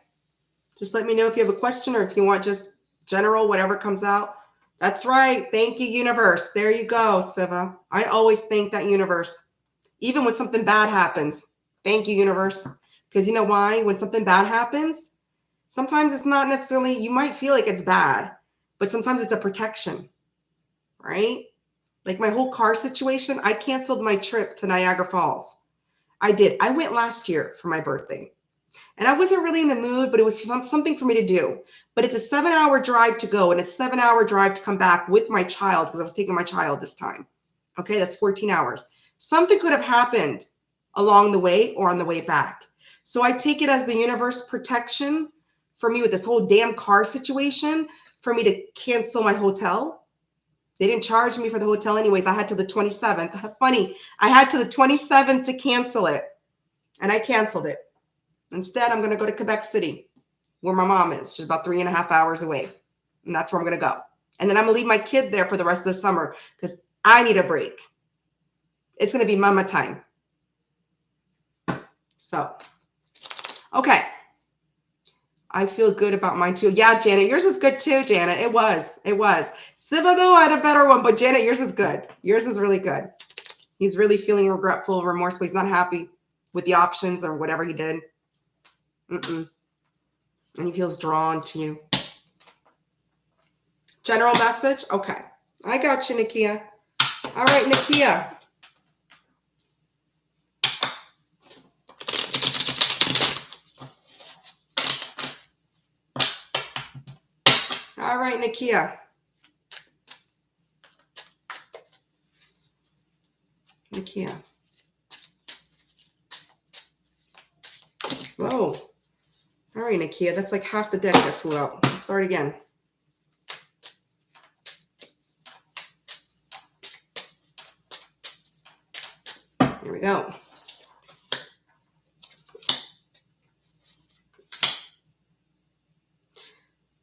Just let me know if you have a question or if you want just general, whatever comes out. That's right. Thank you, universe. There you go, Siva. I always thank that universe. Even when something bad happens. Thank you, universe. Because you know why? When something bad happens, sometimes it's not necessarily, you might feel like it's bad, but sometimes it's a protection, right? Like my whole car situation, I canceled my trip to Niagara Falls. I did. I went last year for my birthday. And I wasn't really in the mood, but it was something for me to do. But it's a 7-hour drive to go and it's a 7-hour drive to come back with my child because I was taking my child this time. Okay, that's 14 hours. Something could have happened along the way or on the way back. So I take it as the universe protection for me with this whole damn car situation for me to cancel my hotel. They didn't charge me for the hotel anyways. I had till the 27th. Funny, I had till the 27th to cancel it. And I canceled it. Instead, I'm going to go to Quebec City, where my mom is. She's about 3.5 hours away. And that's where I'm going to go. And then I'm going to leave my kid there for the rest of the summer because I need a break. It's going to be mama time. So, okay. I feel good about mine too. Yeah, Janet, yours was good too, Janet. It was. Siva, though, I had a better one, but Janet, yours was good. Yours was really good. He's really feeling regretful, remorseful. He's not happy with the options or whatever he did. And he feels drawn to you. General message? Okay. I got you, Nakia. All right, Nakia. All right, Nakia. Nakia. Whoa. All right, Nakia. That's like half the deck that flew out. Let's start again. Here we go.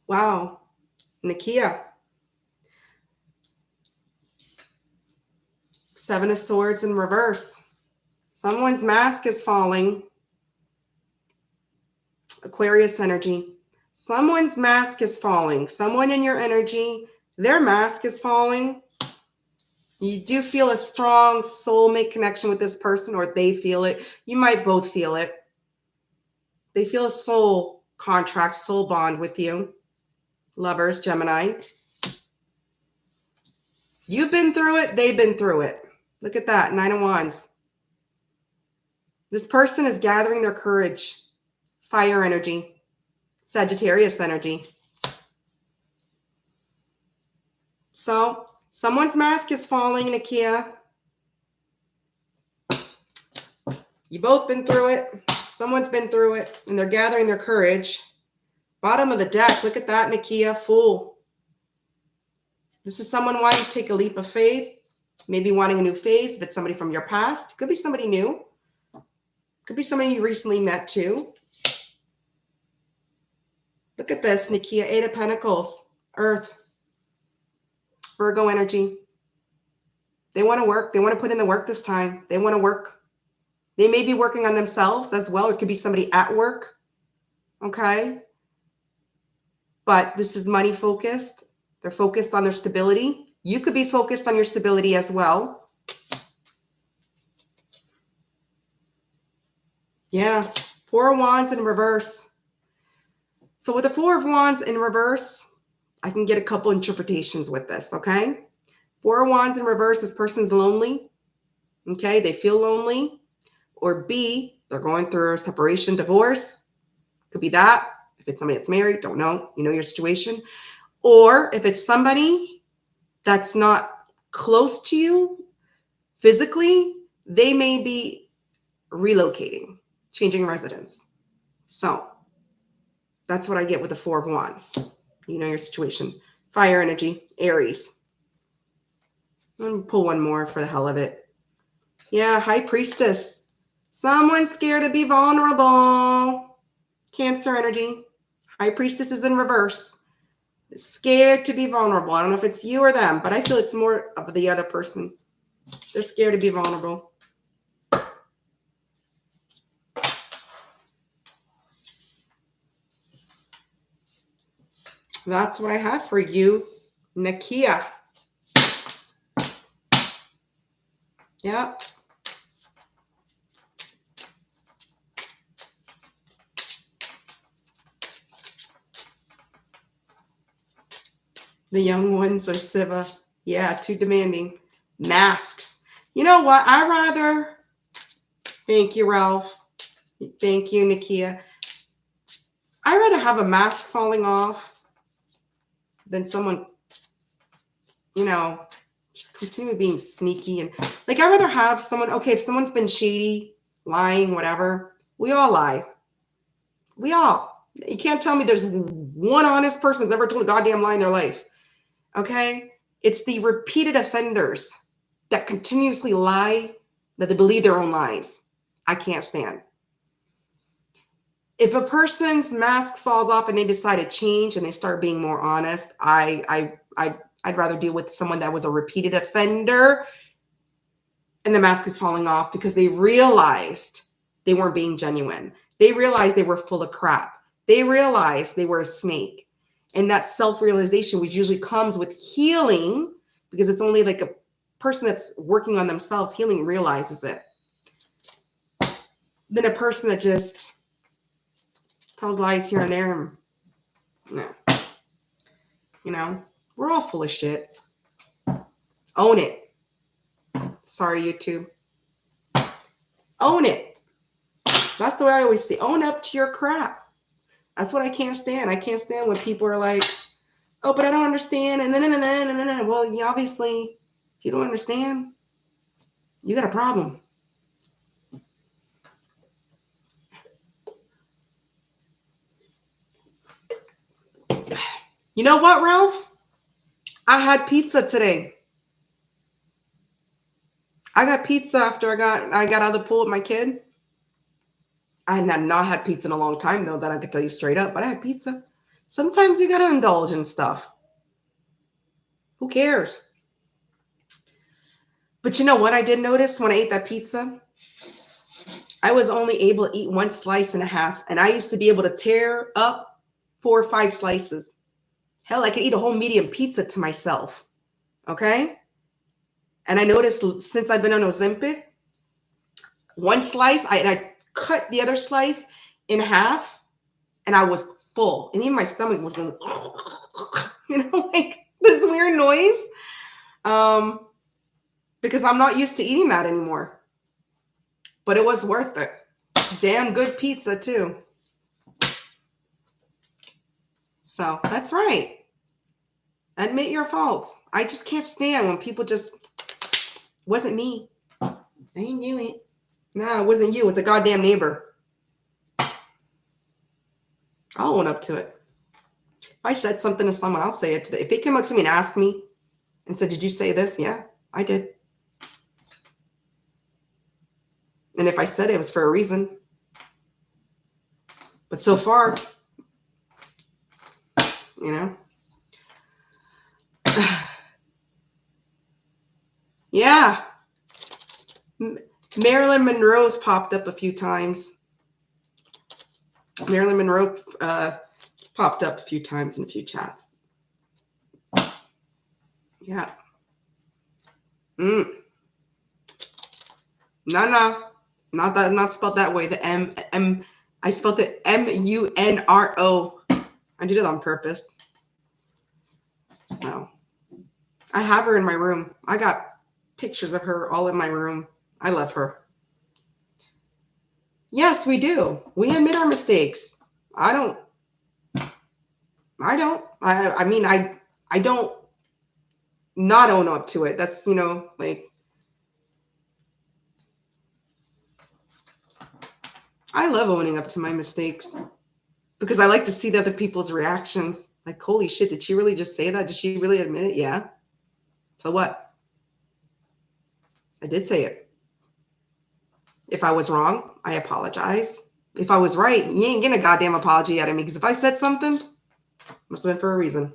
Wow. Nakia. 7 of Swords in reverse. Someone's mask is falling. Aquarius energy. Someone's mask is falling. Someone in your energy, their mask is falling. You do feel a strong soulmate connection with this person, or they feel it. You might both feel it. They feel a soul contract, soul bond with you. Lovers, Gemini. You've been through it. They've been through it. Look at that. 9 of Wands. This person is gathering their courage. Fire energy. Sagittarius energy. So someone's mask is falling, Nakia. You both been through it. Someone's been through it, and they're gathering their courage. Bottom of the deck. Look at that, Nakia. Fool. This is someone wanting to take a leap of faith. Maybe wanting a new phase. If it's somebody from your past. Could be somebody new. Could be somebody you recently met too. Look at this, Nakia. 8 of Pentacles. Earth. Virgo energy. They want to work. They want to put in the work this time. They want to work. They may be working on themselves as well. It could be somebody at work. Okay. But this is money focused. They're focused on their stability. You could be focused on your stability as well. Yeah. 4 of Wands in reverse. So with the 4 of Wands in reverse, I can get a couple interpretations with this, okay? 4 of Wands in reverse, this person's lonely. Okay, they feel lonely. Or B, they're going through a separation, divorce. Could be that. If it's somebody that's married, don't know. You know your situation. Or if it's somebody that's not close to you physically, they may be relocating, changing residence. So that's what I get with the 4 of Wands. You know your situation. Fire energy, Aries. Let me pull one more for the hell of it. Yeah, High Priestess. Someone's scared to be vulnerable. Cancer energy. High Priestess is in reverse. Scared to be vulnerable. I don't know if it's you or them, but I feel it's more of the other person. They're scared to be vulnerable. That's what I have for you, Nakia. Yeah. The young ones are Siva. Yeah, too demanding. Masks. You know what? I rather, thank you, Ralph. Thank you, Nakia. I rather have a mask falling off than someone, you know, just continue being sneaky. And like, I'd rather have someone, okay, if someone's been shady, lying, whatever, we all lie. We all. You can't tell me there's one honest person that's ever told a goddamn lie in their life. Okay? It's the repeated offenders that continuously lie, that they believe their own lies. I can't stand. If a person's mask falls off and they decide to change and they start being more honest, I'd rather deal with someone that was a repeated offender and the mask is falling off because they realized they weren't being genuine. They realized they were full of crap. They realized they were a snake. And that self-realization, which usually comes with healing, because it's only like a person that's working on themselves, healing, realizes it, than a person that just tells lies here and there. No. You know, we're all full of shit. Own it. Sorry, YouTube. Own it. That's the way I always say. Own up to your crap. That's what I can't stand. I can't stand when people are like, oh, but I don't understand. And then. Well, you obviously, if you don't understand, you got a problem. You know what, Ralph? I had pizza today. I got pizza after I got out of the pool with my kid. I had not had pizza in a long time, though, that I could tell you straight up, but I had pizza. Sometimes you got to indulge in stuff. Who cares? But you know what I did notice when I ate that pizza? I was only able to eat 1.5 slices, and I used to be able to tear up 4 or 5 slices. Hell, I could eat a whole medium pizza to myself. Okay? And I noticed since I've been on Ozempic, 1 slice, I cut the other slice in half, and I was full. And even my stomach was going, like this weird noise. Because I'm not used to eating that anymore. But it was worth it. Damn good pizza, too. So that's right. Admit your faults. I just can't stand when people just, wasn't me. I didn't do it. No, it wasn't you. It was the goddamn neighbor. I'll own up to it. If I said something to someone, I'll say it to them. If they came up to me and asked me and said, did you say this? Yeah, I did. And if I said it was for a reason. But so far, you know. Yeah. Marilyn Monroe's popped up a few times. Marilyn Monroe popped up a few times in a few chats. Yeah. No. Not that, not spelled that way. The M, I spelled it MUNRO. I did it on purpose. So I have her in my room. I got pictures of her all in my room. I love her. Yes, we do. We admit our mistakes. I don't. I mean, I don't not own up to it. That's, you know, like, I love owning up to my mistakes because I like to see the other people's reactions. Like, holy shit, did she really just say that? Did she really admit it? Yeah. So what? I did say it. If I was wrong, I apologize. If I was right, you ain't getting a goddamn apology out of me, because if I said something, must have been for a reason.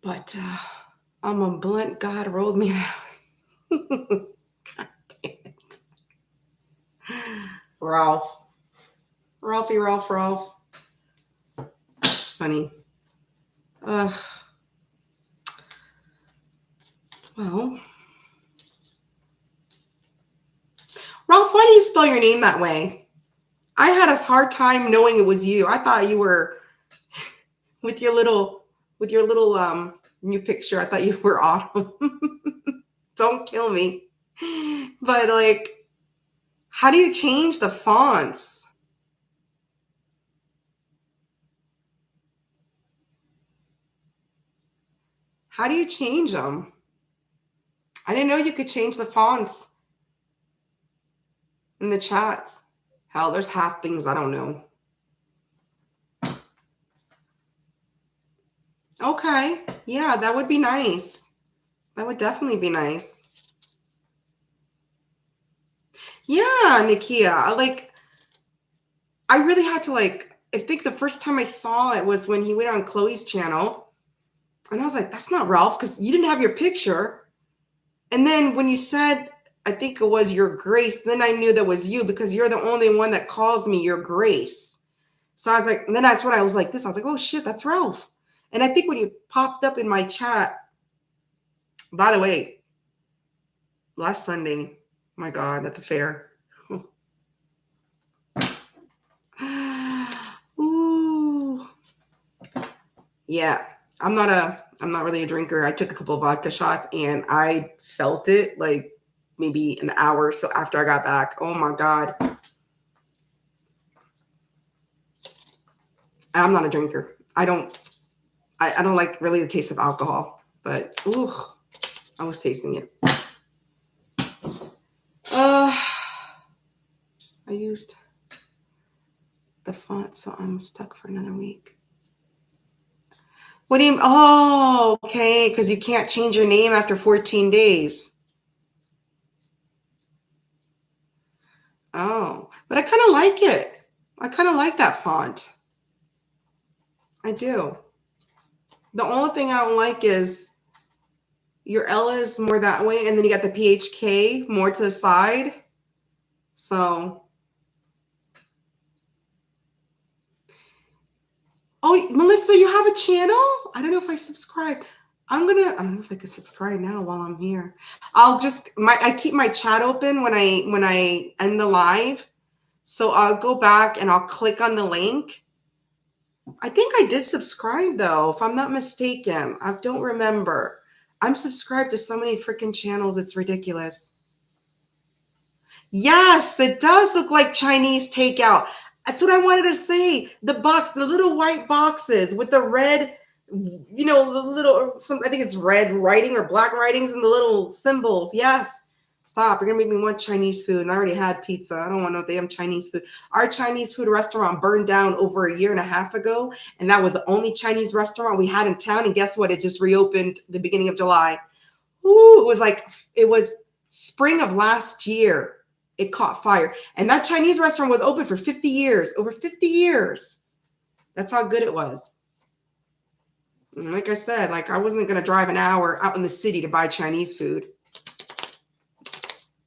But I'm a blunt. God rolled me out. God damn it. Ralph. Ralph. Funny. Well, Ralph, why do you spell your name that way? I had a hard time knowing it was you. I thought you were with your little new picture. I thought you were Autumn. Don't kill me. But like, how do you change the fonts? How do you change them? I didn't know you could change the fonts in the chats. Hell, there's half things I don't know. Okay. Yeah, that would be nice. That would definitely be nice. Yeah, Nikia. Like, I really had to, like, I think the first time I saw it was when he went on Chloe's channel. And I was like, that's not Ralph, because you didn't have your picture. And then when you said, I think it was Your Grace, then I knew that was you, because you're the only one that calls me Your Grace. So I was like, and then that's when I was like this. I was like, oh shit, that's Ralph. And I think when you popped up in my chat, By the way, last Sunday, my God, at the fair. Ooh. Yeah, I'm not really a drinker. I took a couple of vodka shots and I felt it like maybe an hour or so after I got back. Oh my God. I'm not a drinker. I don't like really the taste of alcohol, but ooh, I was tasting it. I used the font, so I'm stuck for another week. What do you, oh, okay, because you can't change your name after 14 days. Oh, but I kind of like it. I kind of like that font. I do. The only thing I don't like is your L is more that way, and then you got the PHK more to the side. So, oh, Melissa, you have a channel? I don't know if I subscribed. I don't know if I could subscribe now while I'm here. I keep my chat open when I end the live. So I'll go back and I'll click on the link. I think I did subscribe though, if I'm not mistaken. I don't remember. I'm subscribed to so many freaking channels, it's ridiculous. Yes, it does look like Chinese takeout. That's what I wanted to say. The little white boxes with the red, the little, I think it's red writing or black writings and the little symbols. Yes. Stop. You're going to make me want Chinese food. And I already had pizza. I don't want no damn Chinese food. Our Chinese food restaurant burned down over a year and a half ago. And that was the only Chinese restaurant we had in town. And guess what? It just reopened the beginning of July. Ooh, it was spring of last year. It caught fire. And that Chinese restaurant was open for 50 years, over 50 years. That's how good it was. And like I said, I wasn't going to drive an hour out in the city to buy Chinese food.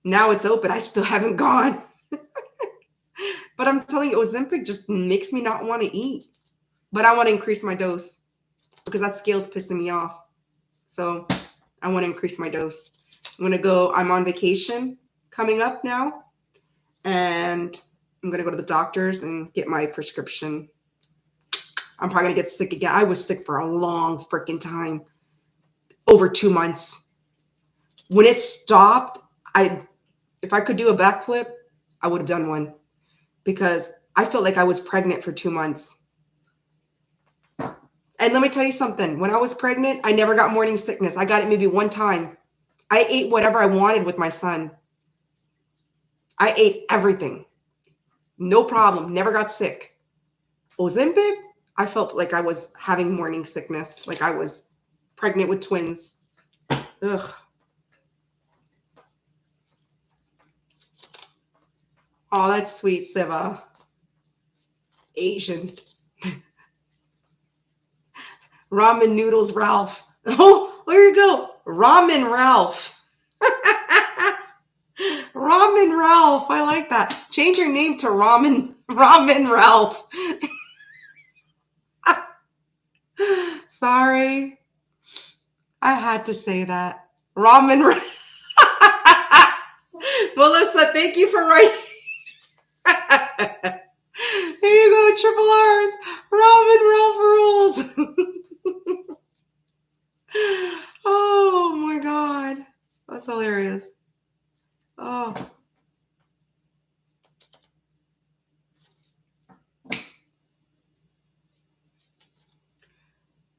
Now it's open. I still haven't gone. But I'm telling you, Ozempic just makes me not want to eat. But I want to increase my dose because that scale's pissing me off. So I want to increase my dose. I'm on vacation coming up now. And I'm going to go to the doctors and get my prescription. I'm probably going to get sick again. I was sick for a long freaking time. Over 2 months. When it stopped, if I could do a backflip, I would have done one. Because I felt like I was pregnant for 2 months. And let me tell you something. When I was pregnant, I never got morning sickness. I got it maybe one time. I ate whatever I wanted with my son. I ate everything. No problem. Never got sick. Ozempic, I felt like I was having morning sickness. Like I was pregnant with twins. Ugh. Oh, that's sweet, Siva. Asian. Ramen noodles, Ralph. Oh, there you go. Ramen Ralph. Ramen Ralph. I like that. Change your name to Ramen Ralph. Sorry. I had to say that. Ramen Ralph. Melissa, thank you for writing. There you go, triple R's. Ramen Ralph rules. Oh my God. That's hilarious. Oh.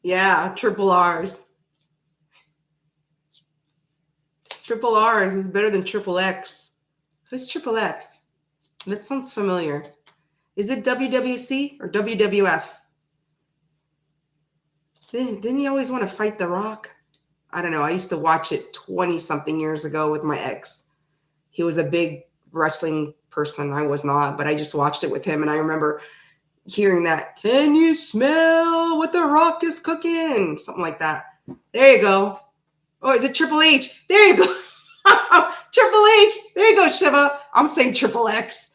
Yeah, triple R's. Triple R's is better than triple X. Who's triple X? That sounds familiar. Is it WWC or WWF? Didn't he always want to fight The Rock? I don't know. I used to watch it 20-something years ago with my ex. He was a big wrestling person. I was not, but I just watched it with him. And I remember hearing that, can you smell what The Rock is cooking? Something like that. There you go. Oh, is it Triple H? There you go. Triple H. There you go, Shiva. I'm saying Triple X.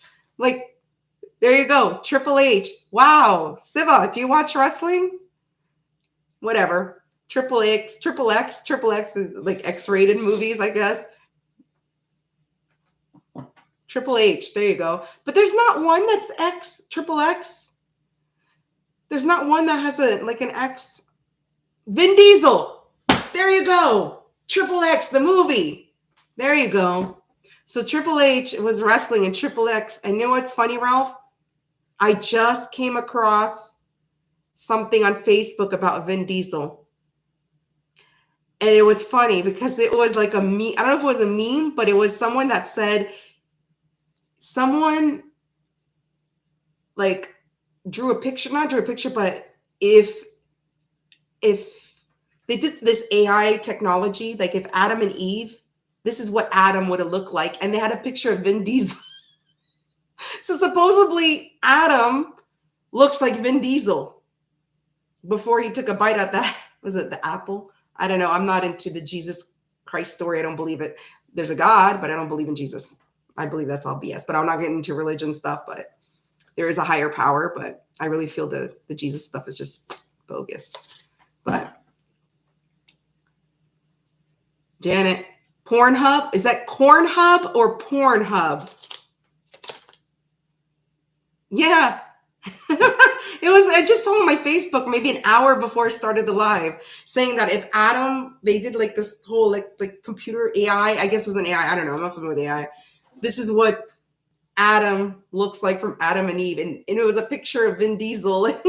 There you go. Triple H. Wow. Siva, do you watch wrestling? Whatever. Triple X is like X-rated movies, I guess. Triple H, there you go. But there's not one that's Triple X. There's not one that has like an X. Vin Diesel. There you go. Triple X, the movie. There you go. So Triple H was wrestling in Triple X. And you know what's funny, Ralph? I just came across something on Facebook about Vin Diesel. And it was funny because it was like a meme. I don't know if it was a meme, but it was someone that said someone like not drew a picture, but if they did this AI technology, like if Adam and Eve, this is what Adam would have looked like. And they had a picture of Vin Diesel. So supposedly Adam looks like Vin Diesel before he took a bite at that. Was it the apple? I don't know. I'm not into the Jesus Christ story. I don't believe it. There's a God, but I don't believe in Jesus. I believe that's all BS, but I'm not getting into religion stuff, but there is a higher power, but I really feel the Jesus stuff is just bogus. But Janet, Pornhub, is that Cornhub or Pornhub? Yeah. I just saw on my Facebook maybe an hour before I started the live saying that if Adam, they did like this whole like computer AI, I guess it was an AI. I don't know. I'm not familiar with AI. This is what Adam looks like from Adam and Eve. And it was a picture of Vin Diesel. Like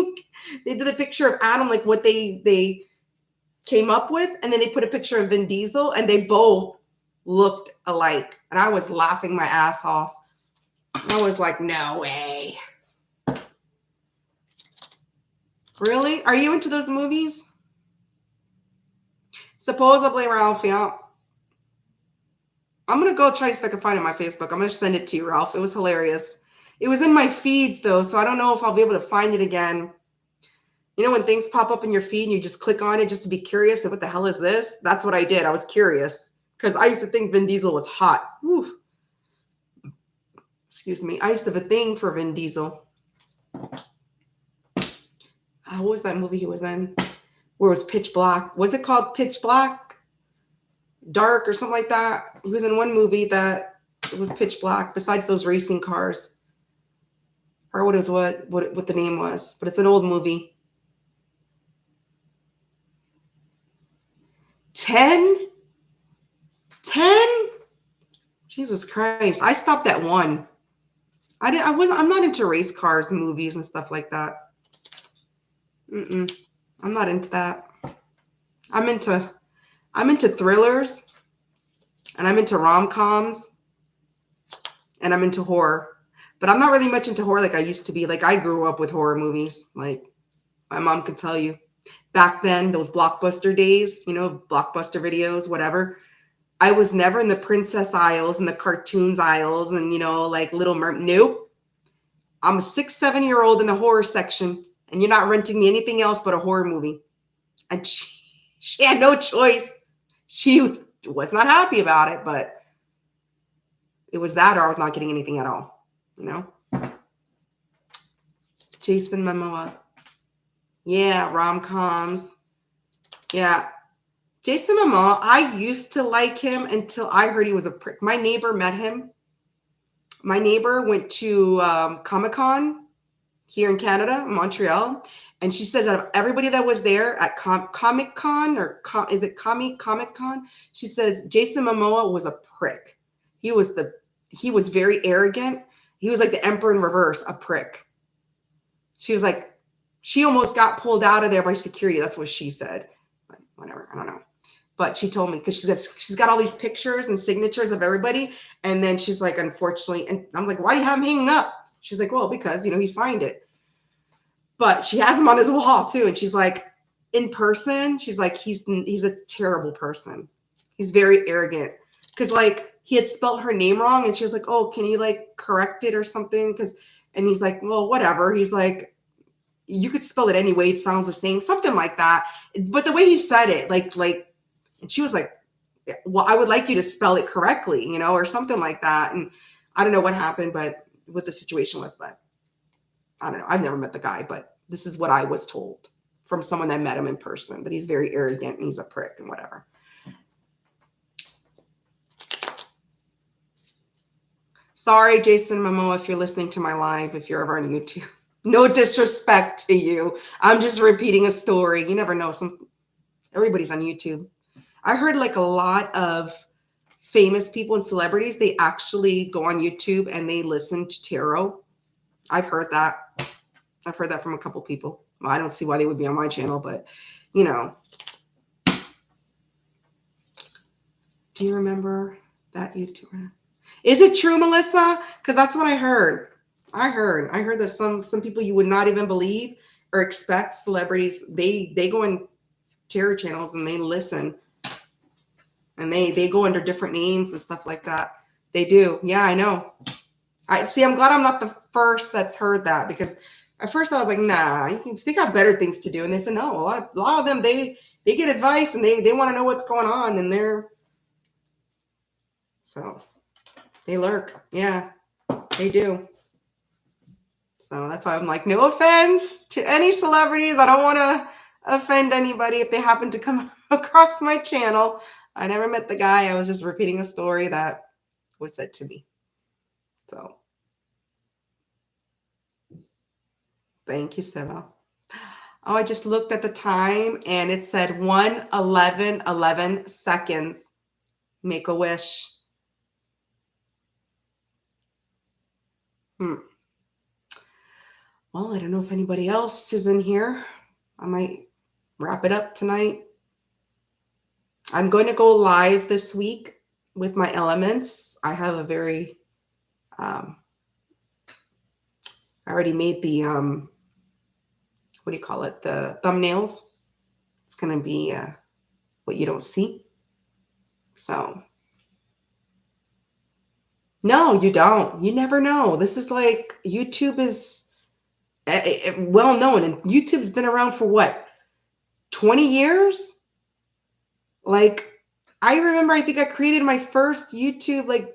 they did a picture of Adam, like what they came up with. And then they put a picture of Vin Diesel and they both looked alike. And I was laughing my ass off. I was like, no way. Really? Are you into those movies? Supposedly, Ralph, yeah. I'm going to go try to see if I can find it on my Facebook. I'm going to send it to you, Ralph. It was hilarious. It was in my feeds, though, so I don't know if I'll be able to find it again. You know when things pop up in your feed and you just click on it just to be curious of what the hell is this? That's what I did. I was curious because I used to think Vin Diesel was hot. Whew. Excuse me. I used to have a thing for Vin Diesel. What was that movie he was in? Where it was pitch black. Was it called Pitch Black? Dark or something like that? He was in one movie that it was pitch black besides those racing cars. Or what the name was. But it's an old movie. 10? Jesus Christ. I stopped at 1. I'm not into race cars movies and stuff like that. I'm not into that. I'm into thrillers, and I'm into rom-coms, and I'm into horror. But I'm not really much into horror like I used to be. Like I grew up with horror movies. Like my mom could tell you. Back then, those Blockbuster days, Blockbuster videos, whatever. I was never in the princess aisles and the cartoons aisles and, like Little Mermaid. Nope. I'm a 6, 7-year-old in the horror section, and you're not renting me anything else but a horror movie. And she had no choice. She was not happy about it, but it was that or I was not getting anything at all, Jason Momoa. Yeah, rom-coms. Yeah. Jason Momoa, I used to like him until I heard he was a prick. My neighbor met him. My neighbor went to Comic-Con here in Canada, Montreal. And she says out of everybody that was there at Comic-Con, is it Comic-Con? She says Jason Momoa was a prick. He was very arrogant. He was like the emperor in reverse, a prick. She was like, she almost got pulled out of there by security. That's what she said. But whatever, I don't know. But she told me because she's got all these pictures and signatures of everybody. And then she's like, unfortunately, and I'm like, why do you have him hanging up? She's like, well, because, he signed it. But she has him on his wall too. And she's like, in person, she's like, he's a terrible person. He's very arrogant. Because like he had spelled her name wrong. And she was like, oh, can you like correct it or something? And he's like, well, whatever. He's like, you could spell it anyway. It sounds the same, something like that. But the way he said it, like, and she was like, well, I would like you to spell it correctly, or something like that. And I don't know what happened, but what the situation was, but I don't know. I've never met the guy, but this is what I was told from someone that met him in person, that he's very arrogant and he's a prick and whatever. Sorry, Jason Momoa, if you're listening to my live, if you're ever on YouTube. No disrespect to you. I'm just repeating a story. You never know. Everybody's on YouTube. I heard like a lot of famous people and celebrities, they actually go on YouTube and they listen to tarot. I've heard that. I've heard that from a couple people. Well, I don't see why they would be on my channel, but you know. Do you remember that YouTuber? Is it true, Melissa? Because that's what I heard. I heard that some people you would not even believe or expect, celebrities, they go in tarot channels and they listen. And they go under different names and stuff like that. They do. Yeah, I know. I'm glad I'm not the first that's heard that, because at first I was like, nah, they got better things to do. And they said, no, a lot of them, they get advice and they want to know what's going on, and they lurk. Yeah, they do. So that's why I'm like, no offense to any celebrities. I don't want to offend anybody if they happen to come across my channel. I never met the guy. I was just repeating a story that was said to me. So thank you, Siva. Oh, I just looked at the time and it said 1:11 seconds. Make a wish. Well, I don't know if anybody else is in here. I might wrap it up tonight. I'm going to go live this week with my elements. I have a very, I already made the, what do you call it? The thumbnails. It's going to be what you don't see. So, no, you don't. You never know. This is like, YouTube is well known, and YouTube's been around for what, 20 years? Like, I remember, I think I created my first YouTube like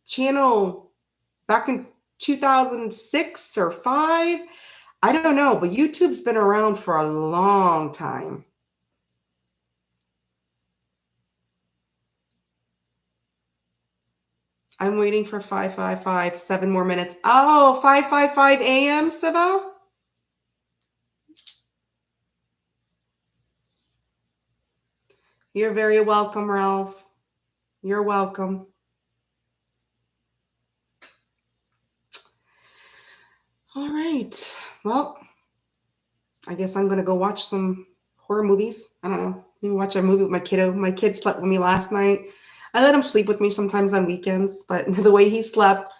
channel back in 2006 or 5. I don't know, but YouTube's been around for a long time. I'm waiting for 555, 7 more minutes. Oh, 5:55 a.m., Siva? You're very welcome, Ralph. You're welcome. All right. Well, I guess I'm going to go watch some horror movies. I don't know. Maybe watch a movie with my kiddo. My kid slept with me last night. I let him sleep with me sometimes on weekends, but the way he slept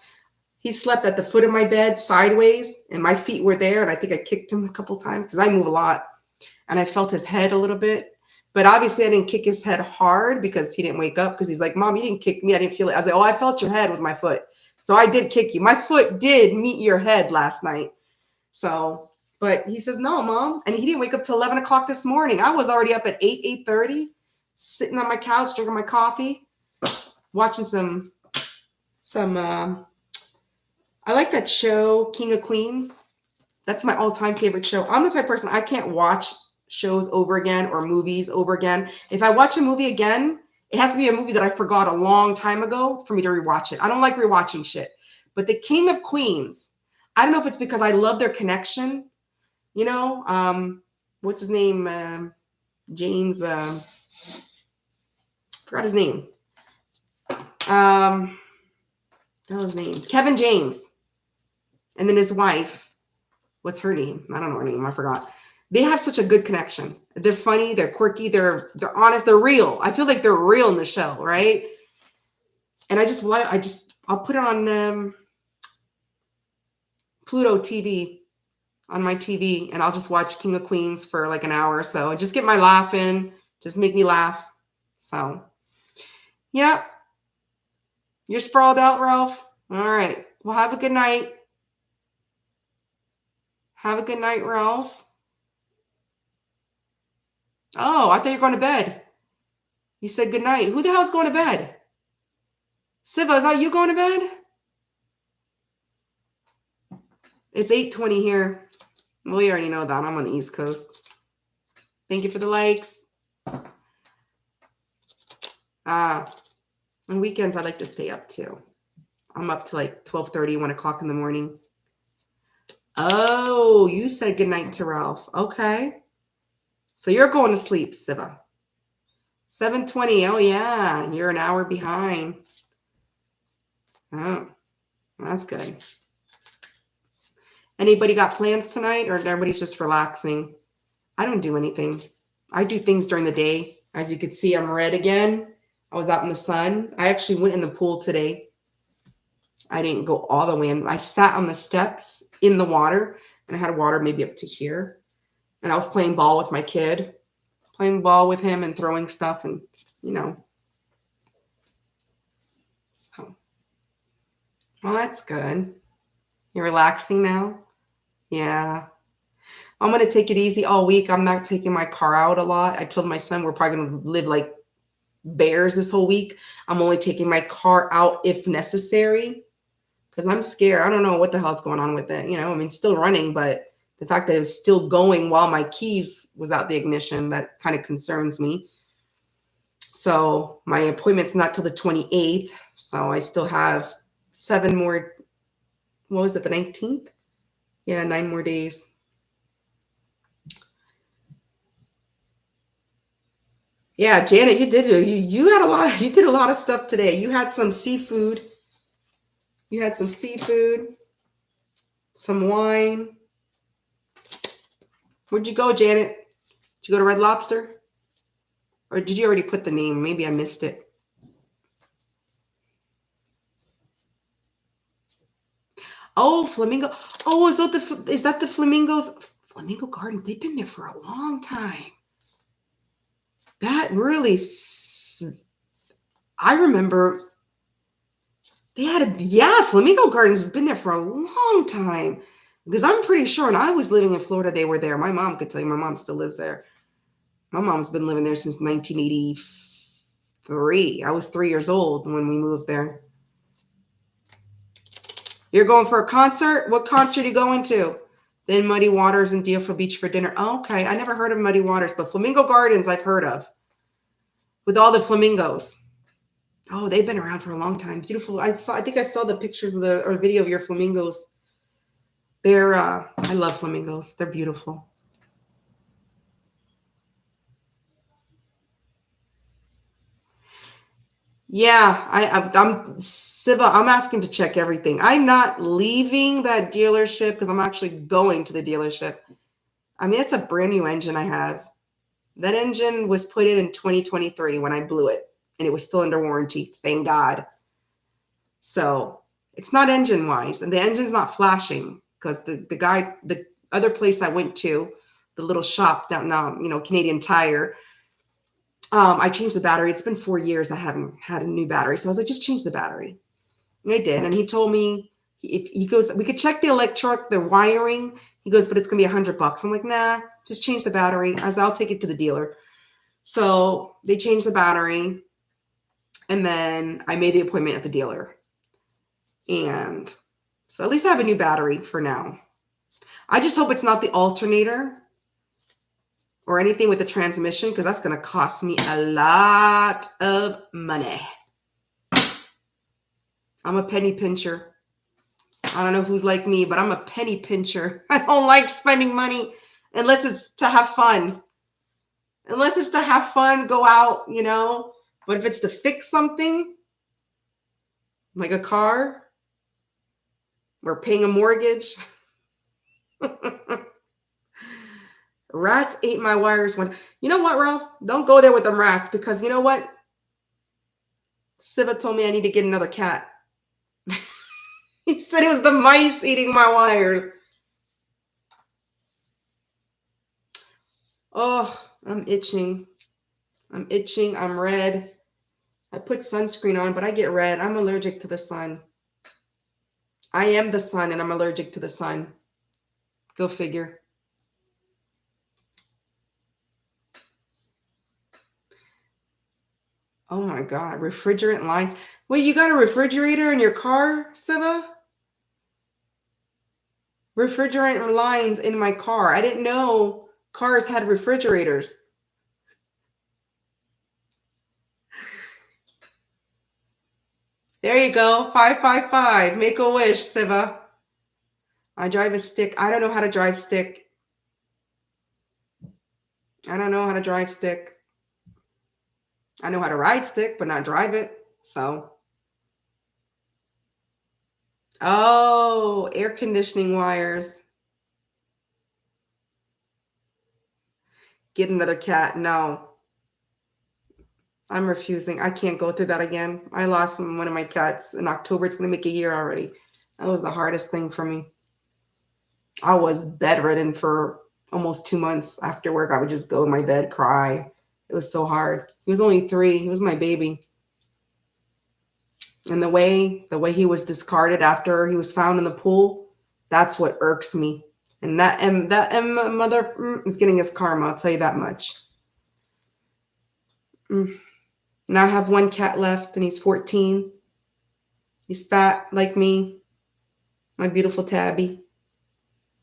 at the foot of my bed sideways, and my feet were there, and I think I kicked him a couple times because I move a lot, and I felt his head a little bit. But obviously I didn't kick his head hard because he didn't wake up, because he's like, Mom, you didn't kick me. I didn't feel it. I was like, oh, I felt your head with my foot. So I did kick you. My foot did meet your head last night. So, but he says, no, Mom. And he didn't wake up till 11 o'clock this morning. I was already up at 8:30, sitting on my couch, drinking my coffee, watching some I like that show, King of Queens. That's my all-time favorite show. I'm the type of person, I can't watch shows over again or movies over again. If I watch a movie again, it has to be a movie that I forgot a long time ago for me to rewatch it. I don't like rewatching shit. But the King of Queens, I don't know if it's because I love their connection. You know, what's his name? James, forgot his name. His name? Kevin James. And then his wife, what's her name? I don't know her name. I forgot. They have such a good connection. They're funny. They're quirky. They're honest. They're real. I feel like they're real in the show, right? And I'll put it on Pluto TV, on my TV, and I'll just watch King of Queens for like an hour or so. Just get my laugh in. Just make me laugh. So, yeah. You're sprawled out, Ralph? All right. Well, have a good night. Have a good night, Ralph. Oh, I thought you were going to bed. You said good night. Who the hell's going to bed? Siva, is that you going to bed? It's 8:20 here. Well, you already know that. I'm on the East Coast. Thank you for the likes. On weekends, I like to stay up too. I'm up to like 12:30, 1 o'clock in the morning. Oh, you said goodnight to Ralph. Okay. So you're going to sleep, Siva. 7:20. Oh, yeah. You're an hour behind. Oh, that's good. Anybody got plans tonight, or everybody's just relaxing? I don't do anything. I do things during the day. As you can see, I'm red again. I was out in the sun. I actually went in the pool today. I didn't go all the way in. I sat on the steps in the water, and I had water maybe up to here. And I was playing ball with my kid, playing ball with him and throwing stuff, and So, well, that's good. You're relaxing now? Yeah. I'm going to take it easy all week. I'm not taking my car out a lot. I told my son we're probably going to live like bears this whole week. I'm only taking my car out if necessary because I'm scared. I don't know what the hell's going on with it. I mean, still running, but the fact that it was still going while my keys was out the ignition, that kind of concerns me. So my appointment's not till the 28th. So I still have 7 more. What was it, the 19th? Yeah, 9 more days. Yeah, Janet, you did a lot of stuff today. You had some seafood. Some wine. Where'd you go, Janet? Did you go to Red Lobster? Or did you already put the name? Maybe I missed it. Oh, Flamingo. Oh, is that the Flamingos? Flamingo Gardens. They've been there for a long time. That really, I remember they had Flamingo Gardens has been there for a long time. Because I'm pretty sure when I was living in Florida, they were there. My mom could tell you, my mom still lives there. My mom's been living there since 1983. I was 3 years old when we moved there. You're going for a concert? What concert are you going to? Then Muddy Waters and Deerfield Beach for dinner. Oh, okay. I never heard of Muddy Waters, but Flamingo Gardens I've heard of. With all the flamingos. Oh, they've been around for a long time. Beautiful. I think I saw the pictures of or video of your flamingos. I love flamingos. They're beautiful. Yeah, I'm Siva. I'm asking to check everything. I'm not leaving that dealership because I'm actually going to the dealership. I mean, it's a brand new engine I have. That engine was put in 2023 when I blew it, and it was still under warranty. Thank God. So it's not engine wise, and the engine's not flashing because the other place I went to, the little shop down now, Canadian Tire. I changed the battery. It's been 4 years. I haven't had a new battery. So I was like, just change the battery. And I did. And he told me, if he goes, we could check the wiring. He goes, but it's going to be $100. I'm like, nah, just change the battery. I'll take it to the dealer. So they changed the battery. And then I made the appointment at the dealer. And so at least I have a new battery for now. I just hope it's not the alternator or anything with the transmission, because that's going to cost me a lot of money. I'm a penny pincher. I don't know who's like me, but I'm a penny pincher. I don't like spending money unless it's to have fun. Unless it's to have fun, go out, But if it's to fix something, like a car, or paying a mortgage. Rats ate my wires one. You know what, Ralph? Don't go there with them rats, because you know what? Siva told me I need to get another cat. He said it was the mice eating my wires. Oh, I'm itching. I'm red. I put sunscreen on, but I get red. I'm allergic to the sun. I am the sun, and I'm allergic to the sun. Go figure. Oh my God, refrigerant lines. Wait, you got a refrigerator in your car, Siva? Refrigerant lines in my car. I didn't know cars had refrigerators. There you go. 555. Make a wish, Siva. I drive a stick. I don't know how to drive stick. I don't know how to drive stick. I know how to ride stick, but not drive it. So, oh, air conditioning wires. Get another cat. No, I'm refusing. I can't go through that again. I lost one of my cats in October. It's going to make a year already. That was the hardest thing for me. I was bedridden for almost 2 months. After work, I would just go in my bed, cry. It was so hard. He was only 3. He was my baby. And the way he was discarded after he was found in the pool, that's what irks me. And that mother is getting his karma. I'll tell you that much. Now I have one cat left, and he's 14. He's fat like me. My beautiful Tabby,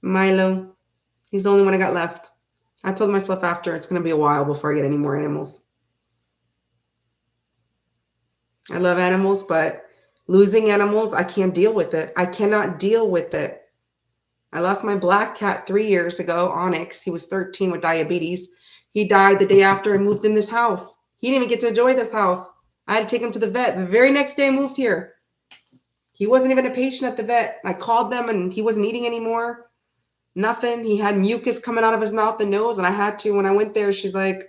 Milo. He's the only one I got left. I told myself after it's going to be a while before I get any more animals. I love animals, but losing animals, I can't deal with it. I cannot deal with it. I lost my black cat 3 years ago, Onyx. He was 13 with diabetes. He died the day after I moved in this house. He didn't even get to enjoy this house. I had to take him to the vet. The very next day I moved here. He wasn't even a patient at the vet. I called them and he wasn't eating anymore. Nothing. He had mucus coming out of his mouth and nose. And I had to, when I went there, she's like,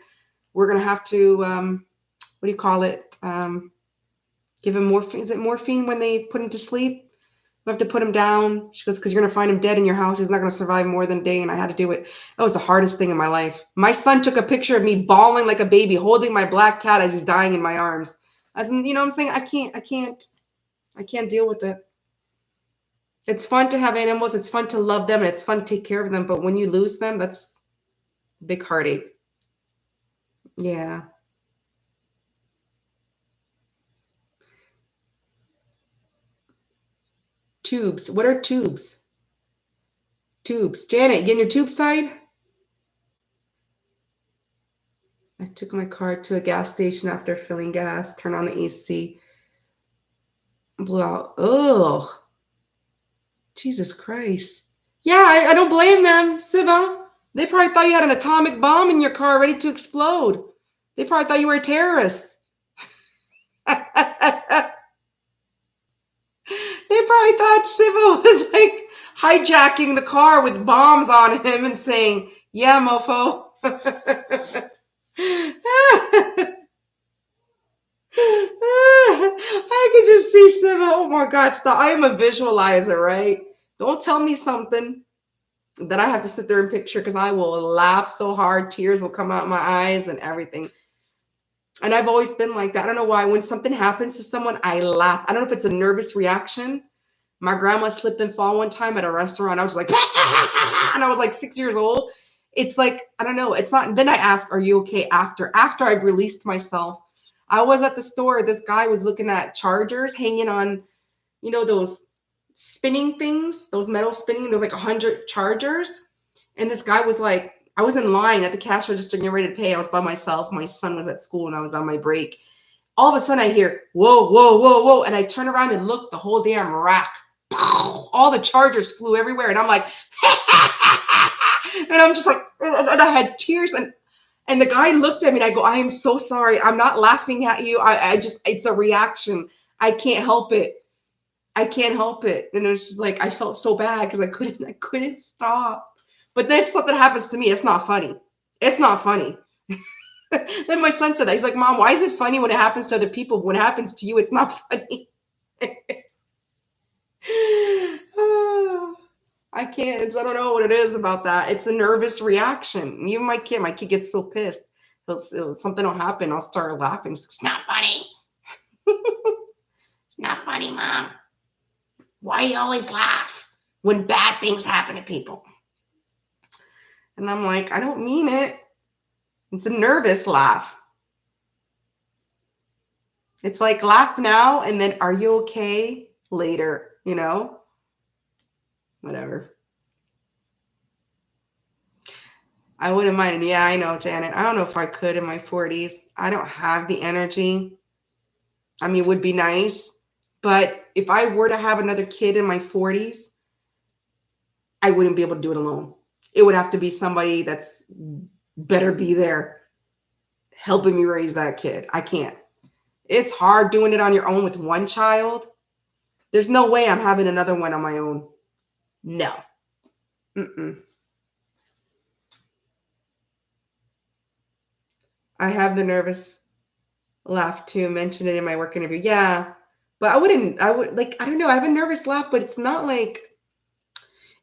we're going to have to, what do you call it? Give him morphine. Is it morphine when they put him to sleep? We have to put him down. She goes, because you're going to find him dead in your house. He's not going to survive more than a day. And I had to do it. That was the hardest thing in my life. My son took a picture of me bawling like a baby, holding my black cat as he's dying in my arms. You know what I'm saying? I can't deal with it. It's fun to have animals. It's fun to love them. And it's fun to take care of them. But when you lose them, that's a big heartache. Yeah. Tubes. What are tubes? Tubes. Janet, get in your tube side? I took my car to a gas station after filling gas, turned on the AC, blew out. Oh, Jesus Christ. Yeah, I don't blame them, Siva. They probably thought you had an atomic bomb in your car ready to explode. They probably thought you were a terrorist. They probably thought Siva was like hijacking the car with bombs on him and saying, yeah, mofo. I could just see Siva. Oh my God, stop. I am a visualizer, right? Don't tell me something that I have to sit there and picture because I will laugh so hard. Tears will come out my eyes and everything. And I've always been like that. I don't know why. When something happens to someone, I laugh. I don't know if it's a nervous reaction. My grandma slipped and fall one time at a restaurant. I was like, and I was like 6 years old. It's like, I don't know. It's not. Then I ask, are you okay after I've released myself? I was at the store. This guy was looking at chargers hanging on, those spinning things, those metal spinning. There's like 100 chargers. And this guy was like, I was in line at the cash register getting ready to pay. I was by myself. My son was at school and I was on my break. All of a sudden I hear, whoa, whoa, whoa, whoa. And I turn around and look, the whole damn rack. All the chargers flew everywhere. And I'm like, and I'm just like, and I had tears. And the guy looked at me and I go, I am so sorry. I'm not laughing at you. I just, it's a reaction. I can't help it. I can't help it. And it was just like, I felt so bad because I couldn't stop. But then if something happens to me, it's not funny. It's not funny. Then my son said that. He's like, Mom, why is it funny when it happens to other people? When it happens to you, it's not funny. I can't. I don't know what it is about that. It's a nervous reaction. Even my kid gets so pissed. Something will happen. I'll start laughing. It's not funny. It's not funny, Mom. Why do you always laugh when bad things happen to people? And I'm like, I don't mean it. It's a nervous laugh. It's like laugh now and then are you okay later, Whatever. I wouldn't mind. Yeah, I know, Janet. I don't know if I could in my 40s. I don't have the energy. I mean, it would be nice, But if I were to have another kid in my 40s, I wouldn't be able to do it alone. It would have to be somebody that's better be there helping me raise that kid. I can't. It's hard doing it on your own with one child. There's no way I'm having another one on my own. No. Mm-mm. I have the nervous laugh too. Mentioned it in my work interview. Yeah. But I would like, I don't know. I have a nervous laugh, but it's not like,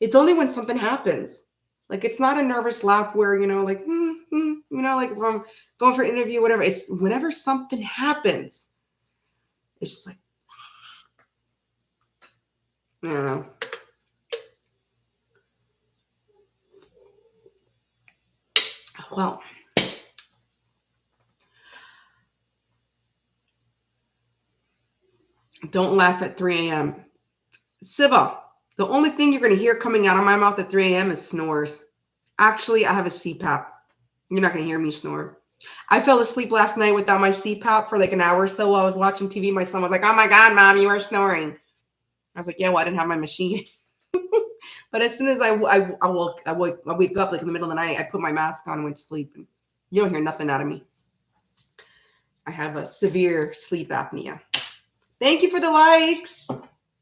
it's only when something happens. Like, it's not a nervous laugh where, like, like if I'm going for an interview, whatever. It's whenever something happens, it's just like, I don't know. Well, don't laugh at 3 a.m. Siva, the only thing you're going to hear coming out of my mouth at 3 a.m. is snores. Actually, I have a CPAP. You're not going to hear me snore. I fell asleep last night without my CPAP for like an hour or so while I was watching TV. My son was like, "Oh my God, Mom, you are snoring." I was like, "Yeah, well, I didn't have my machine." But as soon as I wake up like in the middle of the night, I put my mask on and went to sleep. And you don't hear nothing out of me. I have a severe sleep apnea. Thank you for the likes.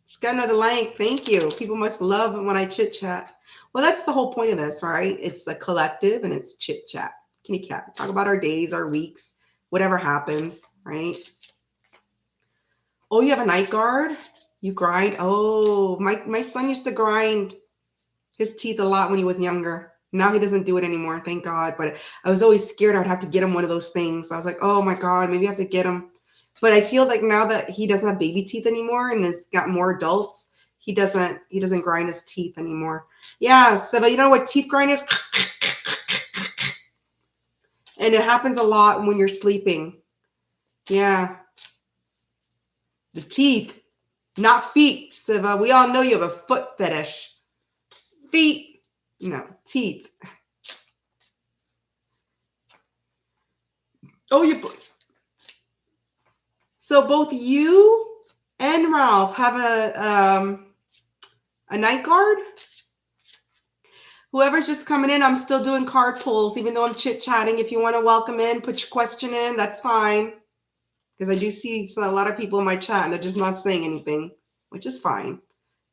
Just got another like. Thank you. People must love when I chit chat. Well, that's the whole point of this, right? It's a collective and it's chit chat. Kitty cat. Talk about our days, our weeks, whatever happens, right? Oh, you have a night guard? You grind? Oh, my son used to grind his teeth a lot when he was younger. Now he doesn't do it anymore, thank God. But I was always scared I would have to get him one of those things. I was like, oh my God, maybe I have to get him. But I feel like now that he doesn't have baby teeth anymore and has got more adults, he doesn't grind his teeth anymore. Yeah, so you know what teeth grind is? And it happens a lot when you're sleeping. Yeah. The teeth, not feet, Siva. We all know you have a foot fetish. Feet, no, teeth. Oh, so both you and Ralph have a night guard? Whoever's just coming in, I'm still doing card pulls, even though I'm chit-chatting. If you want to welcome in, put your question in, that's fine. Because I do see a lot of people in my chat and they're just not saying anything, which is fine.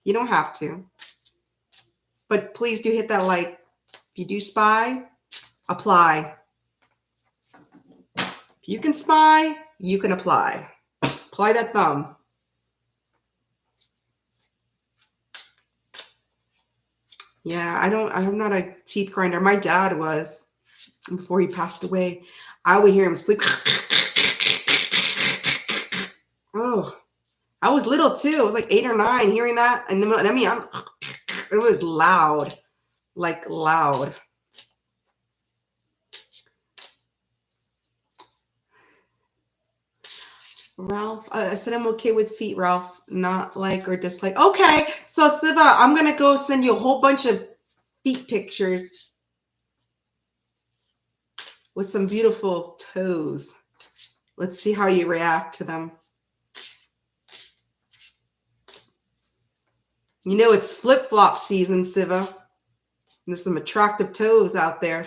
You don't have to. But please do hit that like. If you do spy, apply. If you can spy, you can apply. Apply that thumb. Yeah, I'm not a teeth grinder. My dad was before he passed away. I would hear him sleep. Oh, I was little too. I was like 8 or 9 hearing that. And then, I mean, it was loud, like loud. Ralph, I said I'm okay with feet, Ralph. Not like or dislike. Okay, so Siva, I'm going to go send you a whole bunch of feet pictures with some beautiful toes. Let's see how you react to them. You know it's flip-flop season, Siva. There's some attractive toes out there.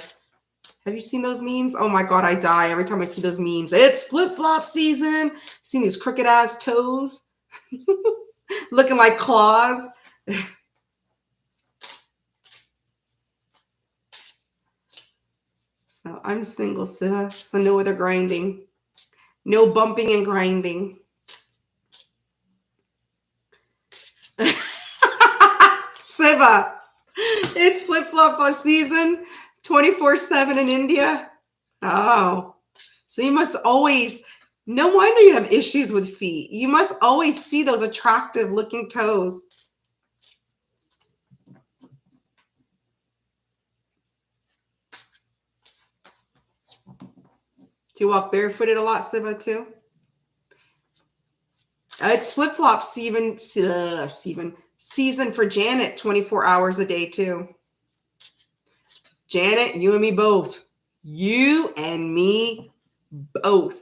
Have you seen those memes? Oh my God, I die every time I see those memes. It's flip-flop season. Seen these crooked ass toes looking like claws. So I'm single, Siva. So no other grinding. No bumping and grinding. Siva, it's flip-flop season 24/7 in India. Oh, so you must always, no wonder you have issues with feet. You must always see those attractive looking toes. Do you walk barefooted a lot, Siva, too? It's flip-flop season for Janet 24 hours a day, too. Janet, you and me both. You and me both.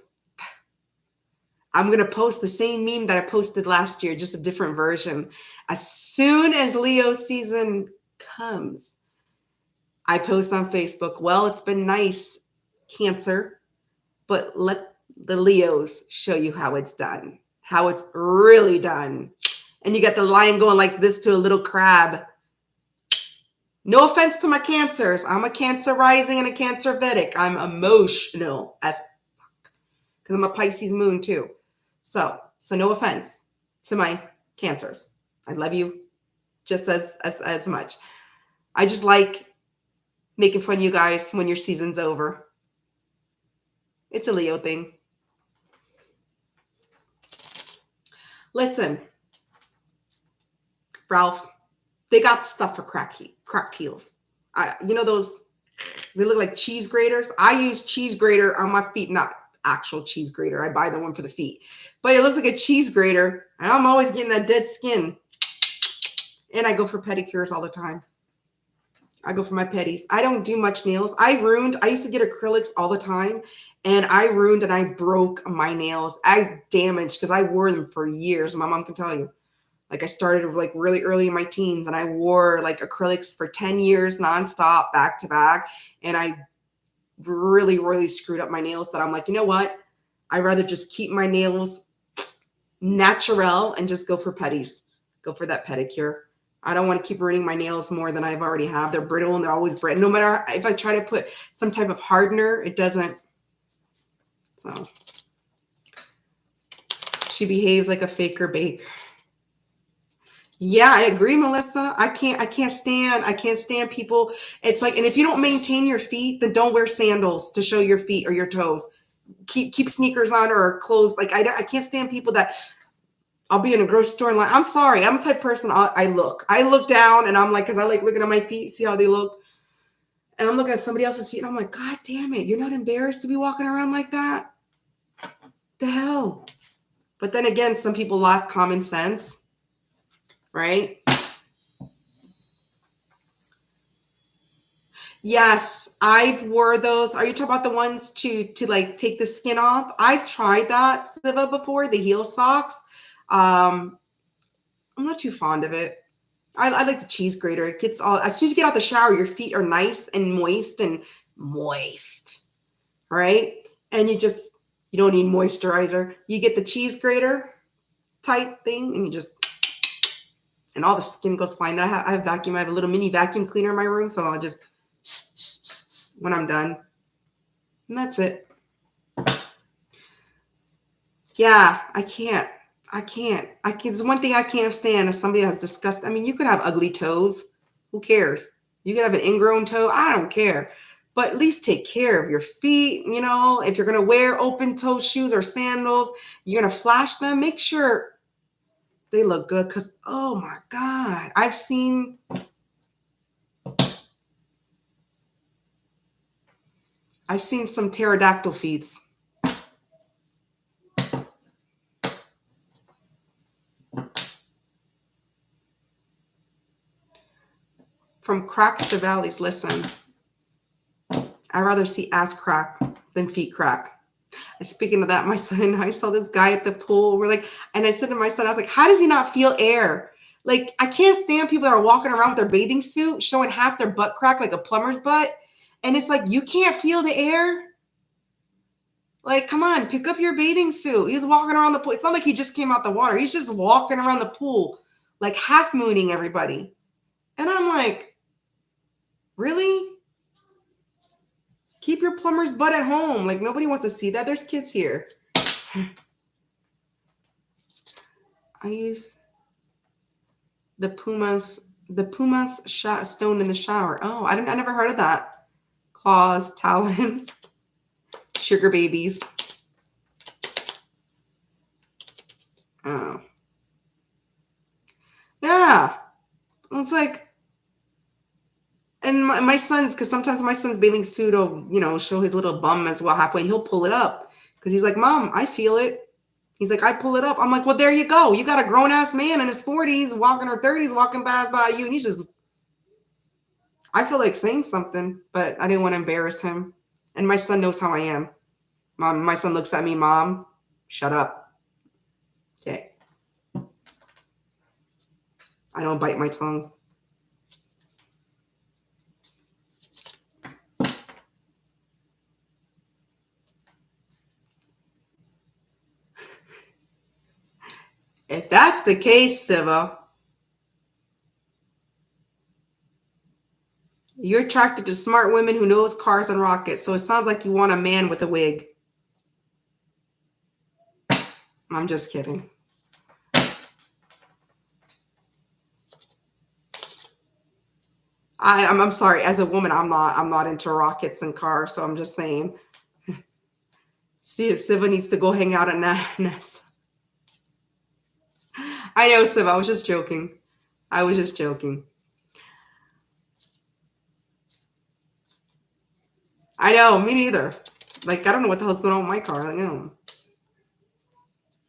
I'm going to post the same meme that I posted last year, just a different version. As soon as Leo season comes, I post on Facebook, well, it's been nice, Cancer, but let the Leos show you how it's done, how it's really done. And you got the lion going like this to a little crab. No offense to my Cancers. I'm a Cancer rising and a Cancer Vedic. I'm emotional as fuck because I'm a Pisces moon too. So no offense to my Cancers. I love you just as much. I just like making fun of you guys when your season's over. It's a Leo thing. Listen, Ralph, they got stuff for cracked heels. You know those, they look like cheese graters. I use cheese grater on my feet, not actual cheese grater. I buy the one for the feet. But it looks like a cheese grater, and I'm always getting that dead skin. And I go for pedicures all the time. I go for my petties. I don't do much nails. I used to get acrylics all the time, and I ruined and I broke my nails. I damaged because I wore them for years. My mom can tell you. Like I started like really early in my teens, and I wore like acrylics for 10 years nonstop, back to back. And I really, really screwed up my nails that I'm like, you know what? I'd rather just keep my nails natural and just go for petties. Go for that pedicure. I don't want to keep ruining my nails more than I've already have. They're brittle and they're always brittle. No matter if I try to put some type of hardener, it doesn't. So she behaves like a faker bake. Yeah, I agree, Melissa. I can't stand people. It's like, and if you don't maintain your feet, then don't wear sandals to show your feet or your toes. Keep sneakers on or clothes. Like I can't stand people that I'll be in a grocery store and like, I'm sorry, I'm the type of person I look down and I'm like, because I like looking at my feet, see how they look. And I'm looking at somebody else's feet and I'm like, God damn it, you're not embarrassed to be walking around like that? The hell? But then again, some people lack common sense, right? Yes, I've wore those. Are you talking about the ones to like take the skin off? I've tried that, Siva, before, the heel socks. I'm not too fond of it. I like the cheese grater. It gets all, as soon as you get out the shower, your feet are nice and moist, right? And you don't need moisturizer. You get the cheese grater type thing and and all the skin goes fine. Then I have vacuum. I have a little mini vacuum cleaner in my room. So I'll just, when I'm done. And that's it. Yeah, I can't. It's one thing I can't stand is somebody that's disgusting. I mean, you could have ugly toes. Who cares? You could have an ingrown toe. I don't care. But at least take care of your feet. You know, if you're going to wear open toe shoes or sandals, you're going to flash them. Make sure they look good because, oh my God, I've seen some pterodactyl feet. From cracks to valleys, listen. I'd rather see ass crack than feet crack. Speaking of that, my son, I saw this guy at the pool. And I said to my son, I was like, how does he not feel air? Like, I can't stand people that are walking around with their bathing suit, showing half their butt crack like a plumber's butt. And it's like, you can't feel the air? Like, come on, pick up your bathing suit. He's walking around the pool. It's not like he just came out the water. He's just walking around the pool, like half mooning everybody. And I'm like, really? Keep your plumber's butt at home. Like, nobody wants to see that. There's kids here. I use the Pumas stone in the shower. Oh, I never heard of that. Claws, talons, sugar babies. Oh. Yeah. It's like, and my son's, because sometimes my son's bathing suit will, show his little bum as well halfway, and he'll pull it up because he's like, Mom, I feel it. He's like, I pull it up. I'm like, well, there you go. You got a grown ass man in his 40s, walking or 30s, walking past by you, and you just. I feel like saying something, but I didn't want to embarrass him. And my son knows how I am. My son looks at me, Mom, shut up. Okay. I don't bite my tongue. If that's the case, Siva, you're attracted to smart women who knows cars and rockets. So it sounds like you want a man with a wig. I'm just kidding. I'm sorry. As a woman, I'm not into rockets and cars. So I'm just saying. See if Siva needs to go hang out at NASA. I know, Siva. I was just joking. I was just joking. I know. Me neither. Like, I don't know what the hell's going on with my car. Like, no.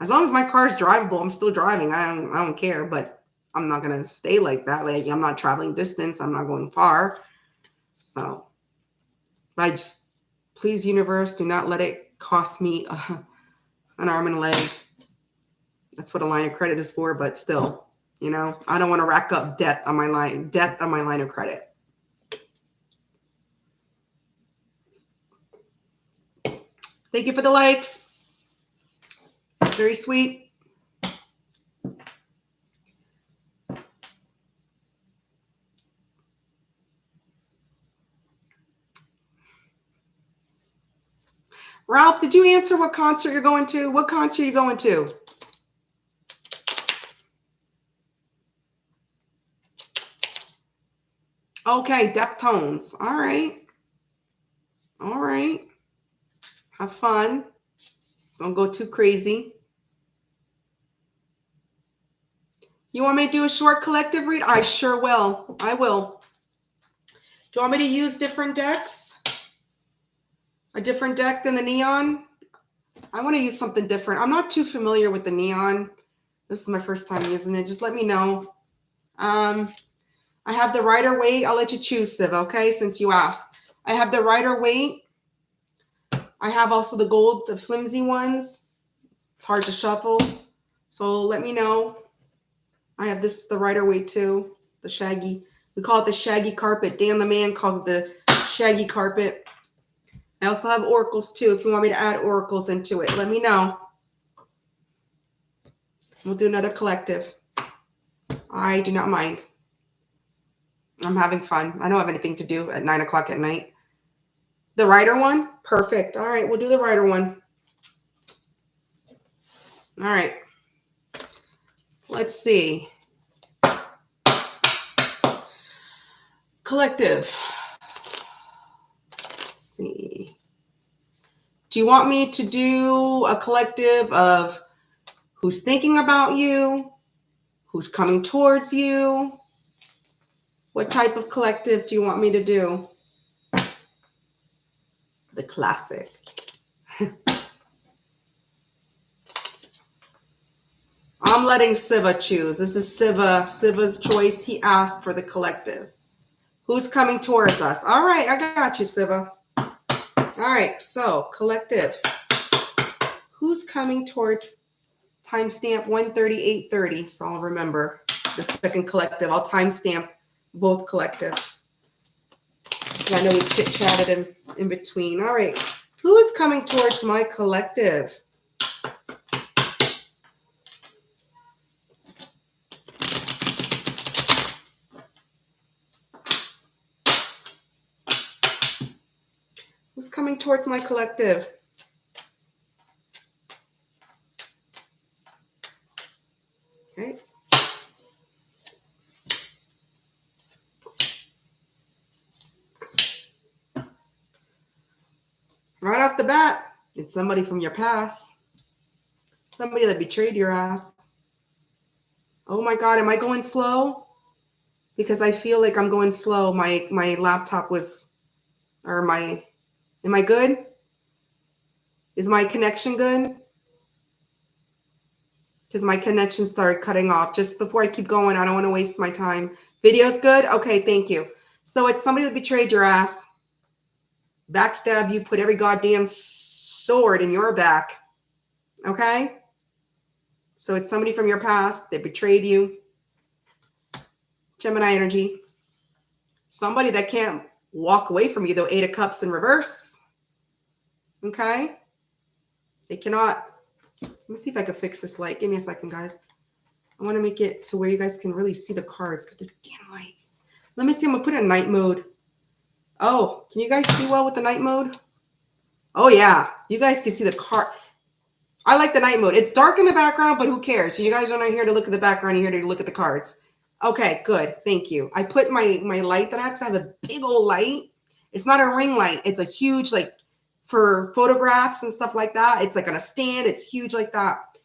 As long as my car's drivable, I'm still driving. I don't care. But I'm not gonna stay like that. Like, I'm not traveling distance. I'm not going far. So, I just, please, universe, do not let it cost me an arm and a leg. That's what a line of credit is for. But still, you know, I don't want to rack up debt on my line of credit. Thank you for the likes. Very sweet. Ralph, did you answer what concert you're going to? What concert are you going to? Okay, Deftones. All right. All right. Have fun. Don't go too crazy. You want me to do a short collective read? I sure will. I will. Do you want me to use different decks? A different deck than the neon? I want to use something different. I'm not too familiar with the neon. This is my first time using it. Just let me know. I have the Rider-Waite. I'll let you choose, Siv, okay, since you asked. I have the Rider-Waite. I have also the gold, the flimsy ones. It's hard to shuffle. So let me know. I have this, the Rider-Waite too, the shaggy. We call it the shaggy carpet. Dan the man calls it the shaggy carpet. I also have oracles too. If you want me to add oracles into it, let me know. We'll do another collective. I do not mind. I'm having fun. I don't have anything to do at 9 o'clock at night. The Rider one? Perfect. All right, we'll do the Rider one. All right. Let's see. Collective. Let's see. Do you want me to do a collective of who's thinking about you, who's coming towards you? What type of collective do you want me to do? The classic. I'm letting Siva choose. This is Siva's choice. He asked for the collective. Who's coming towards us? All right, I got you, Siva. All right, so collective. Who's coming towards timestamp 138:30? So I'll remember the second collective. I'll timestamp both collectives. I know we chit-chatted in between. All right, who is coming towards my collective? Who's coming towards my collective? Okay. Right off the bat, it's somebody from your past. Somebody that betrayed your ass. Oh my God, am I going slow? Because I feel like I'm going slow. My laptop was, am I good? Is my connection good? Because my connection started cutting off. Just before I keep going, I don't want to waste my time. Video's good? Okay, thank you. So it's somebody that betrayed your ass, backstab you, put every goddamn sword in your back. Okay? So it's somebody from your past. They betrayed you. Gemini energy. Somebody that can't walk away from you, though. 8 of Cups in reverse. Okay. They cannot. Let me see if I can fix this light. Give me a second, guys. I want to make it to where you guys can really see the cards. Get this damn light. Let me see. I'm going to put it in night mode. Oh, can you guys see well with the night mode? Oh, yeah. You guys can see the card. I like the night mode. It's dark in the background, but who cares? So you guys are not here to look at the background. You're here to look at the cards. Okay, good. Thank you. I put my light that I have a big old light. It's not a ring light. It's a huge, like, for photographs and stuff like that. It's like on a stand. It's huge like that.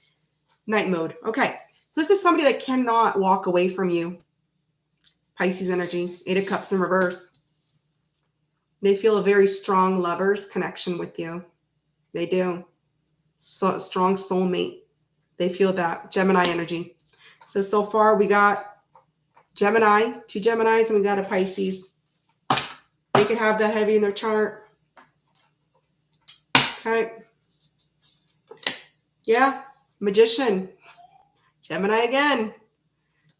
Night mode. Okay. So this is somebody that cannot walk away from you. Pisces energy. 8 of Cups in reverse. They feel a very strong lover's connection with you. They do. So strong soulmate. They feel that. Gemini energy. So far we got Gemini, 2 Geminis, and we got a Pisces. They could have that heavy in their chart. Okay. Yeah. Magician. Gemini again.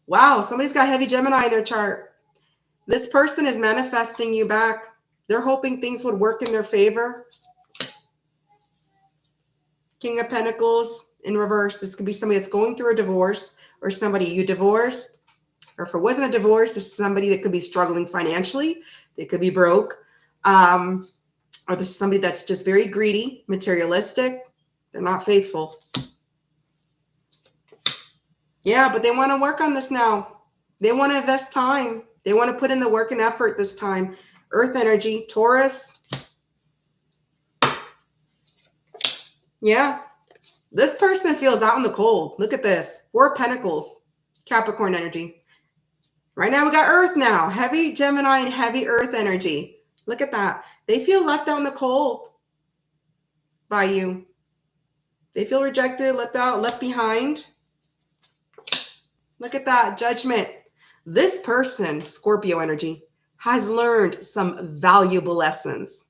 Wow. Somebody's got heavy Gemini in their chart. This person is manifesting you back. They're hoping things would work in their favor. King of Pentacles in reverse. This could be somebody that's going through a divorce, or somebody you divorced. Or if it wasn't a divorce, this is somebody that could be struggling financially. They could be broke. Or this is somebody that's just very greedy, materialistic. They're not faithful. Yeah, but they want to work on this now. They want to invest time. They want to put in the work and effort this time. Earth energy, Taurus. Yeah. This person feels out in the cold. Look at this. 4 of Pentacles, Capricorn energy. Right now we got Earth now. Heavy Gemini and heavy Earth energy. Look at that. They feel left out in the cold by you. They feel rejected, left out, left behind. Look at that. Judgment. This person, Scorpio energy, has learned some valuable lessons.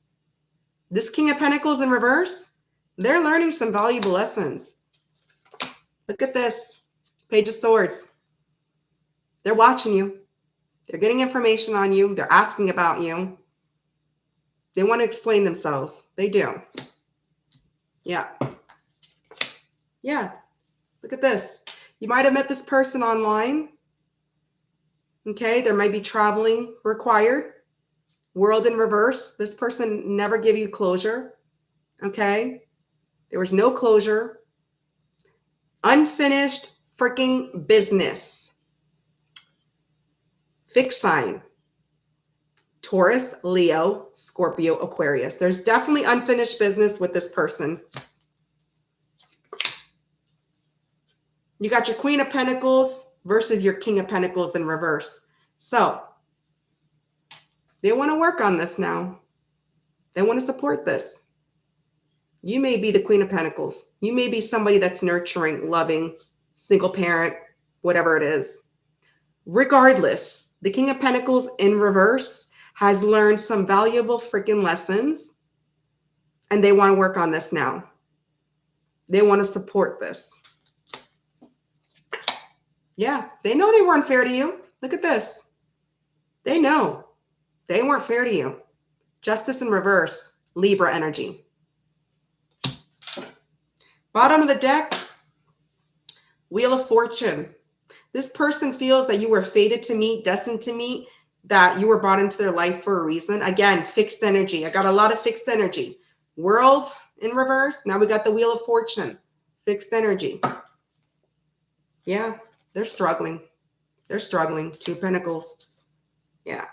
This King of Pentacles in reverse, they're learning some valuable lessons. Look at this. Page of Swords. They're watching you. They're getting information on you. They're asking about you. They want to explain themselves. They do. Yeah. Yeah. Look at this. You might have met this person online. Okay. There might be traveling required. World in reverse. This person never gave you closure. Okay. There was no closure. Unfinished freaking business. Fixed sign. Taurus, Leo, Scorpio, Aquarius. There's definitely unfinished business with this person. You got your Queen of Pentacles versus your King of Pentacles in reverse. So they want to work on this now. They want to support this. You may be the Queen of Pentacles. You may be somebody that's nurturing, loving, single parent, whatever it is. Regardless, the King of Pentacles in reverse has learned some valuable freaking lessons, and they want to work on this now. They want to support this. Yeah, they know they weren't fair to you. Look at this. They know they weren't fair to you. Justice in reverse, Libra energy. Bottom of the deck, Wheel of Fortune. This person feels that you were fated to meet, destined to meet, that you were brought into their life for a reason. Again, fixed energy. I got a lot of fixed energy. World in reverse. Now we got the Wheel of Fortune. Fixed energy. Yeah, they're struggling. They're struggling. 2 Pentacles. Yeah.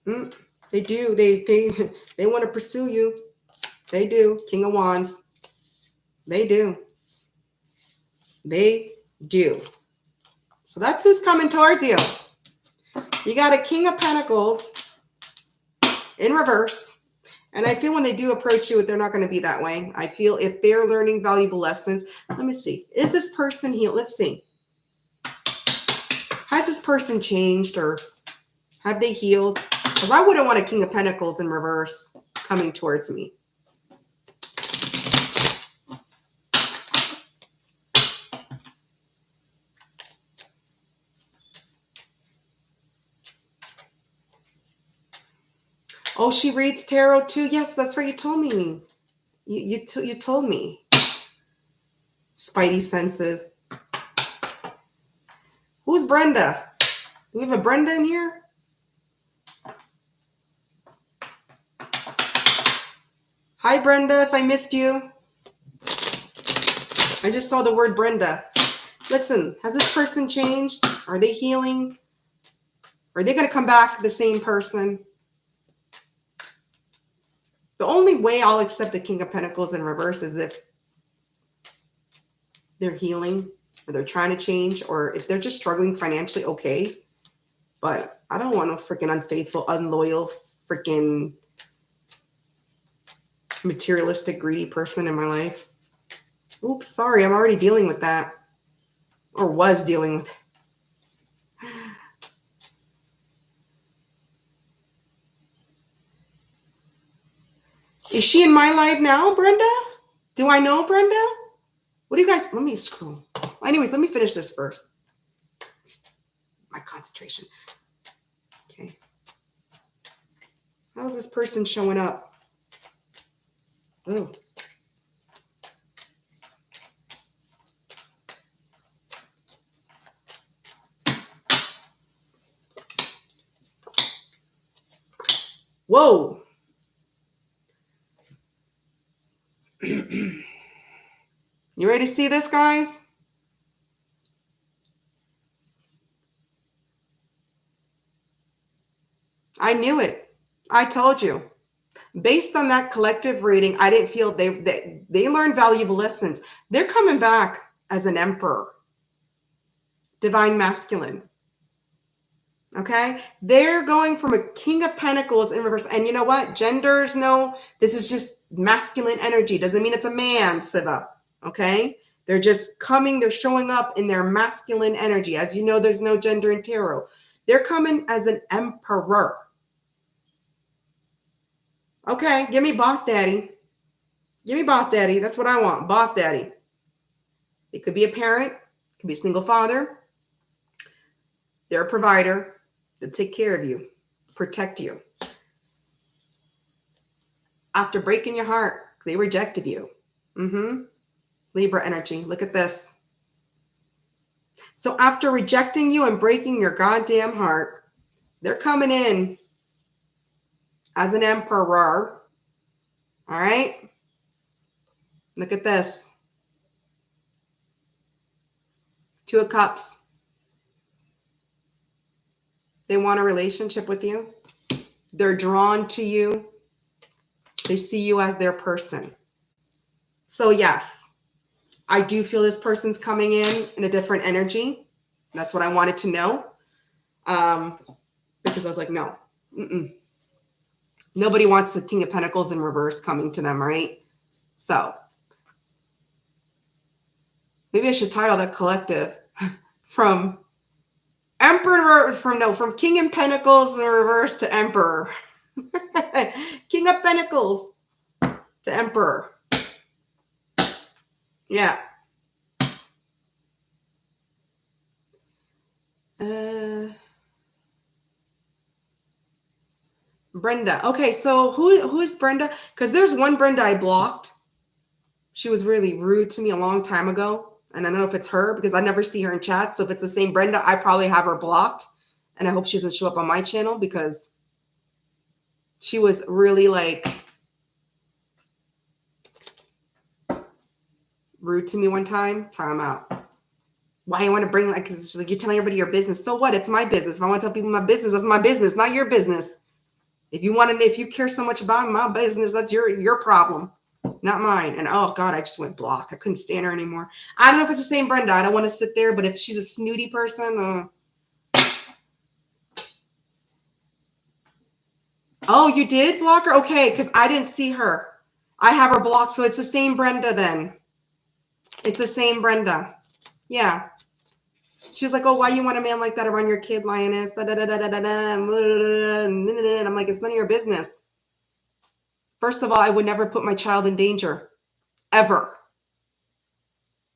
They do. They want to pursue you. They do. King of Wands. They do. They do. So that's who's coming towards you. You got a King of Pentacles in reverse. And I feel when they do approach you, they're not going to be that way. I feel if they're learning valuable lessons. Let me see. Is this person healed? Let's see. Has this person changed, or have they healed? Because I wouldn't want a King of Pentacles in reverse coming towards me. Oh, she reads tarot too. Yes, that's right. You told me. You told me. Spidey senses. Who's Brenda? Do we have a Brenda in here? Hi, Brenda, if I missed you. I just saw the word Brenda. Listen, has this person changed? Are they healing? Are they going to come back the same person? The only way I'll accept the King of Pentacles in reverse is if they're healing or they're trying to change, or if they're just struggling financially, okay. But I don't want a freaking unfaithful, unloyal, freaking materialistic, greedy person in my life. Oops, sorry, I'm already dealing with that. Or was dealing with it. Is she in my life now, Brenda? Do I know Brenda? What do you guys, let me scroll. Anyways, let me finish this first. My concentration. Okay. How is this person showing up? Oh. Whoa. You ready to see this, guys? I knew it. I told you. Based on that collective reading, I didn't feel they learned valuable lessons. They're coming back as an emperor. Divine masculine. Okay? They're going from a King of Pentacles in reverse. And you know what? Genders, no, this is just masculine energy. Doesn't mean it's a man, Siva. Okay? They're just coming, they're showing up in their masculine energy. As you know, there's no gender in tarot. They're coming as an emperor. Okay, give me boss daddy. Give me boss daddy. That's what I want. Boss daddy. It could be a parent, it could be a single father. They're a provider. They'll take care of you, protect you. After breaking your heart, they rejected you. Libra energy. Look at this. So after rejecting you and breaking your goddamn heart, they're coming in as an emperor. All right? Look at this. Two of Cups. They want a relationship with you. They're drawn to you. They see you as their person. So yes, I do feel this person's coming in a different energy. That's what I wanted to know. Because I was like, no. Nobody wants the King of Pentacles in reverse coming to them, right? So maybe I should title that collective from Emperor, from King of Pentacles in reverse to Emperor. King of Pentacles to Emperor. Yeah. Brenda. Okay, so who is Brenda? Because there's one Brenda I blocked. She was really rude to me a long time ago. And I don't know if it's her because I never see her in chat. So if it's the same Brenda, I probably have her blocked. And I hope she doesn't show up on my channel because she was really like rude to me one time. Time out. Why you want to bring like, cause like you're telling everybody your business. So what? It's my business. If I want to tell people my business, that's my business, not your business. If you care so much about my business, that's your problem, not mine. And oh God, I just went block. I couldn't stand her anymore. I don't know if it's the same Brenda. I don't want to sit there, but if she's a snooty person, oh, you did block her? Okay, because I didn't see her. I have her blocked, so it's the same Brenda then. It's the same Brenda. Yeah. She's like, oh, why you want a man like that around your kid, lioness? Da, da, da, da, da, da, da. And I'm like, it's none of your business. First of all, I would never put my child in danger. Ever.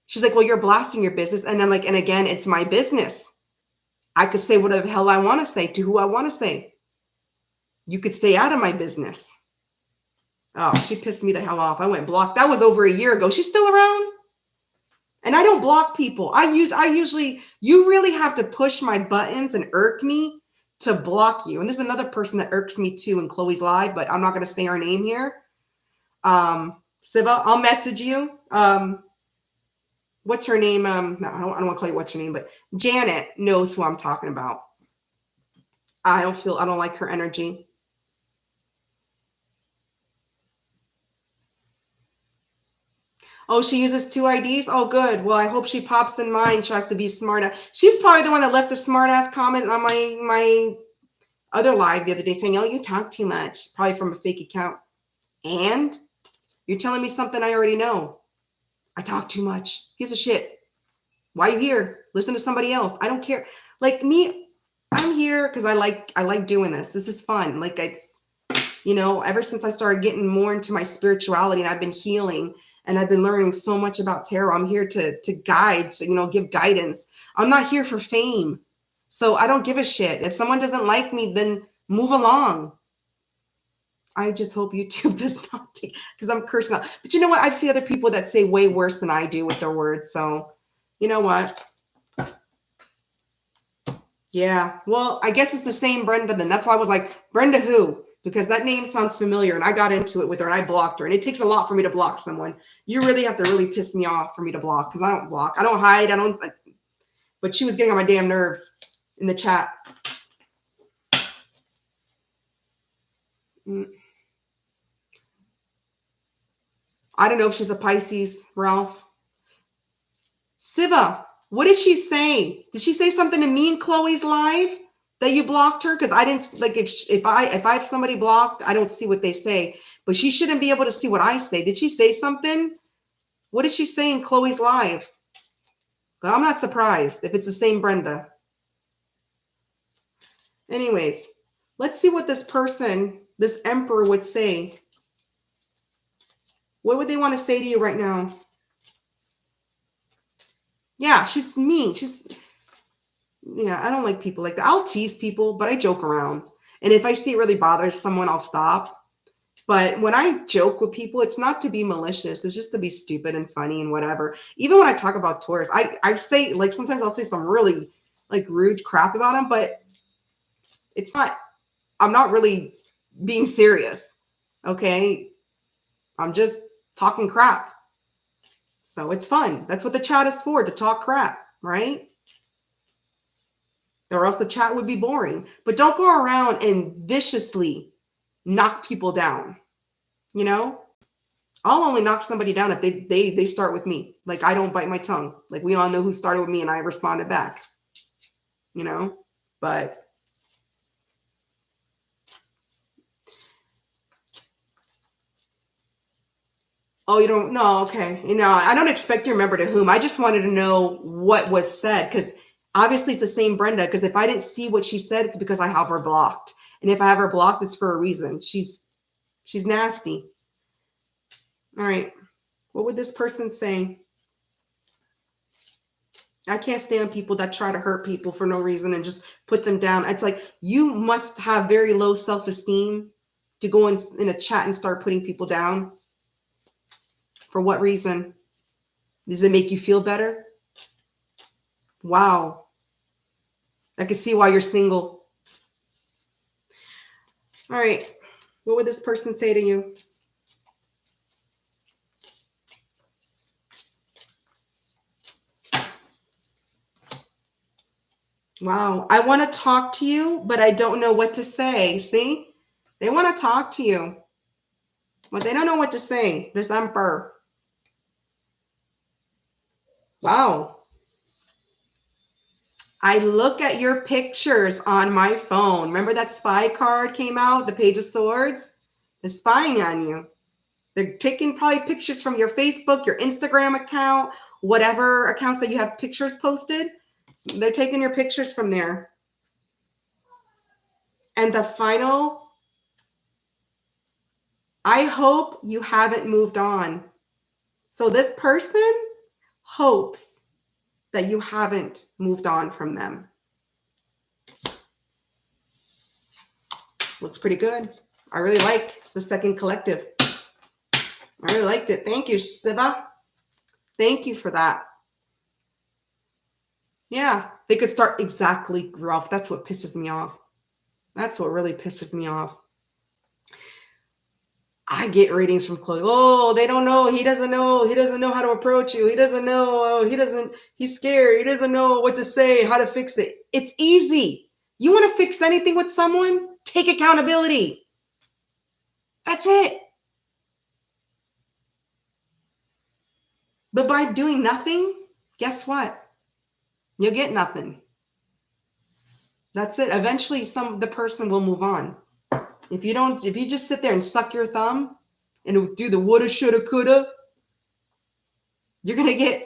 She's like, well, you're blasting your business. And then like, and again, it's my business. I could say whatever the hell I want to say to who I want to say. You could stay out of my business. Oh, she pissed me the hell off. I went blocked. That was over a year ago. She's still around. And I don't block people. I usually, you really have to push my buttons and irk me to block you. And there's another person that irks me too in Chloe's live, but I'm not going to say her name here. Siva, I'll message you. What's her name? No, I don't want to call you what's her name, but Janet knows who I'm talking about. I don't like her energy. Oh, she uses 2 IDs? Oh, good. Well, I hope she pops in mine, tries to be smart. She's probably the one that left a smart ass comment on my other live the other day saying, oh, you talk too much, probably from a fake account. And you're telling me something I already know. I talk too much. Gives a shit. Why are you here? Listen to somebody else. I don't care. Like me, I'm here because I like doing this. This is fun. Like it's, ever since I started getting more into my spirituality and I've been healing and I've been learning so much about tarot. I'm here to guide, give guidance. I'm not here for fame. So I don't give a shit. If someone doesn't like me, then move along. I just hope YouTube does not take, because I'm cursing out. But you know what? I've seen other people that say way worse than I do with their words. So you know what? Yeah. Well, I guess it's the same Brenda then. That's why I was like, Brenda who? Because that name sounds familiar and I got into it with her and I blocked her. And it takes a lot for me to block someone. You really have to really piss me off for me to block because I don't block. I don't hide. But she was getting on my damn nerves in the chat. I don't know if she's a Pisces, Ralph. Siva, what did she say? Did she say something to me in Chloe's live that you blocked her? Because I didn't, like, if I have somebody blocked, I don't see what they say. But she shouldn't be able to see what I say. Did she say something? What did she say in Chloe's live? I'm not surprised if it's the same Brenda. Anyways, let's see what this person, this emperor, would say. What would they want to say to you right now? Yeah, she's mean. Yeah, I don't like people like that. I'll tease people, but I joke around. And if I see it really bothers someone, I'll stop. But when I joke with people, it's not to be malicious. It's just to be stupid and funny and whatever. Even when I talk about Taurus, I say, like, sometimes I'll say some really, like, rude crap about them, but it's not, I'm not really being serious. Okay? I'm just talking crap. So it's fun. That's what the chat is for, to talk crap, right? Or else the chat would be boring. But don't go around and viciously knock people down. I'll only knock somebody down if they start with me. Like, I don't bite my tongue. Like, we all know who started with me and I responded back. But oh, you don't know? Okay. I don't expect you to remember to whom. I just wanted to know what was said, because obviously it's the same Brenda, because if I didn't see what she said, it's because I have her blocked. And if I have her blocked, it's for a reason. She's nasty. All right. What would this person say? I can't stand people that try to hurt people for no reason and just put them down. It's like, you must have very low self-esteem to go in a chat and start putting people down. For what reason? Does it make you feel better? Wow. I can see why you're single. All right. What would this person say to you? Wow. I want to talk to you, but I don't know what to say. See? They want to talk to you, but they don't know what to say. This emperor. Wow. I look at your pictures on my phone. Remember that spy card came out, the Page of Swords? They're spying on you. They're taking probably pictures from your Facebook, your Instagram account, whatever accounts that you have pictures posted. They're taking your pictures from there. And the final, I hope you haven't moved on. So this person hopes that you haven't moved on from them. Looks pretty good. I really like the second collective. I really liked it. Thank you, Siva. Thank you for that. Yeah, they could start exactly, Ralph. That's what pisses me off. That's what really pisses me off. I get readings from Chloe. Oh, they don't know. He doesn't know. He doesn't know how to approach you. He doesn't know. He's scared. He doesn't know what to say, how to fix it. It's easy. You want to fix anything with someone? Take accountability. That's it. But by doing nothing, guess what? You'll get nothing. That's it. Eventually, the person will move on. If you just sit there and suck your thumb and do the woulda, shoulda, coulda, you're gonna get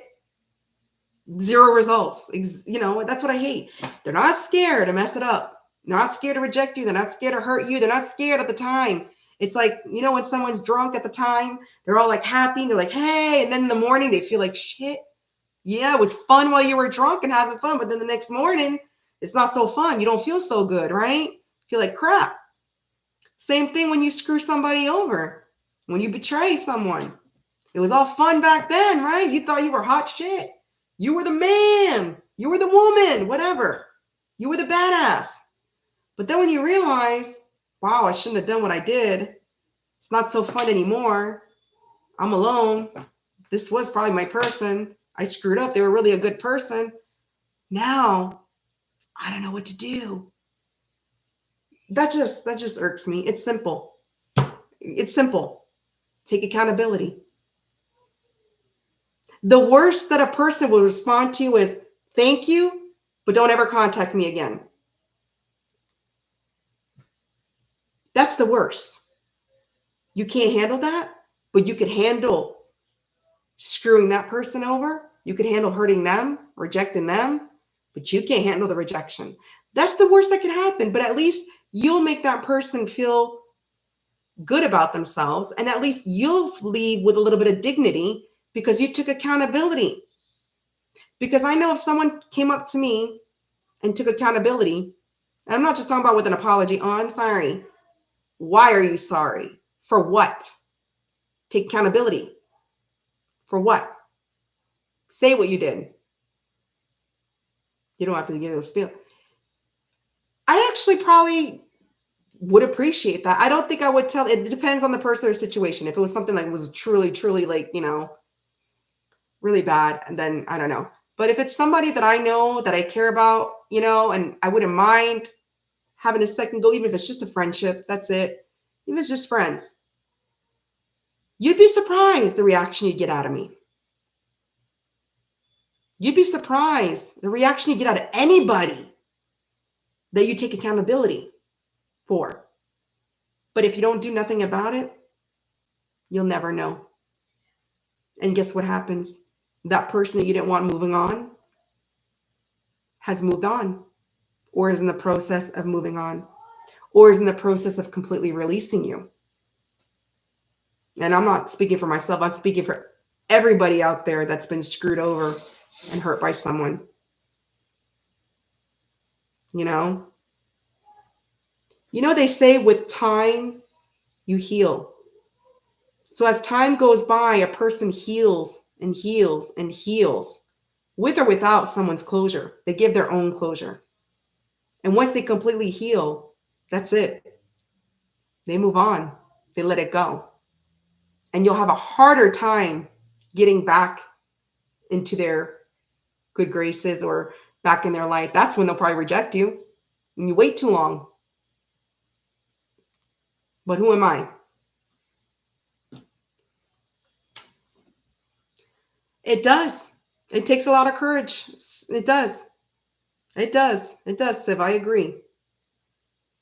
zero results. That's what I hate. They're not scared to mess it up. They're not scared to reject you. They're not scared to hurt you. They're not scared at the time. It's like, when someone's drunk at the time, they're all like happy and they're like, hey, and then in the morning they feel like shit. Yeah, it was fun while you were drunk and having fun, but then the next morning it's not so fun. You don't feel so good, right? You feel like crap. Same thing when you screw somebody over, when you betray someone. It was all fun back then, right? You thought you were hot shit. You were the man. You were the woman, whatever. You were the badass. But then when you realize, wow, I shouldn't have done what I did. It's not so fun anymore. I'm alone. This was probably my person. I screwed up. They were really a good person. Now, I don't know what to do. That just irks me. It's simple. It's simple. Take accountability. The worst that a person will respond to is, thank you, but don't ever contact me again. That's the worst. You can't handle that, but you could handle screwing that person over. You could handle hurting them, rejecting them, but you can't handle the rejection. That's the worst that could happen, but at least you'll make that person feel good about themselves, and at least you'll leave with a little bit of dignity because you took accountability. Because I know if someone came up to me and took accountability, and I'm not just talking about with an apology, oh, I'm sorry. Why are you sorry? For what? Take accountability. For what? Say what you did. You don't have to give it a spiel. I actually probably would appreciate that. I don't think I would tell. It depends on the person or situation. If it was something like was truly, truly like, really bad, and then I don't know. But if it's somebody that I know, that I care about, and I wouldn't mind having a second go, even if it's just a friendship, that's it. Even if it's just friends. You'd be surprised the reaction you get out of me. You'd be surprised the reaction you get out of anybody that you take accountability for. But if you don't do nothing about it, you'll never know. And guess what happens? That person that you didn't want moving on has moved on, or is in the process of moving on, or is in the process of completely releasing you. And I'm not speaking for myself. I'm speaking for everybody out there that's been screwed over and hurt by someone. They say with time, you heal. So as time goes by, a person heals and heals and heals, with or without someone's closure. They give their own closure. And once they completely heal, that's it. They move on. They let it go. And you'll have a harder time getting back into their good graces or back in their life. That's when they'll probably reject you. And you wait too long. But who am I? It does. It takes a lot of courage. It does. It does. It does, Siv. I agree.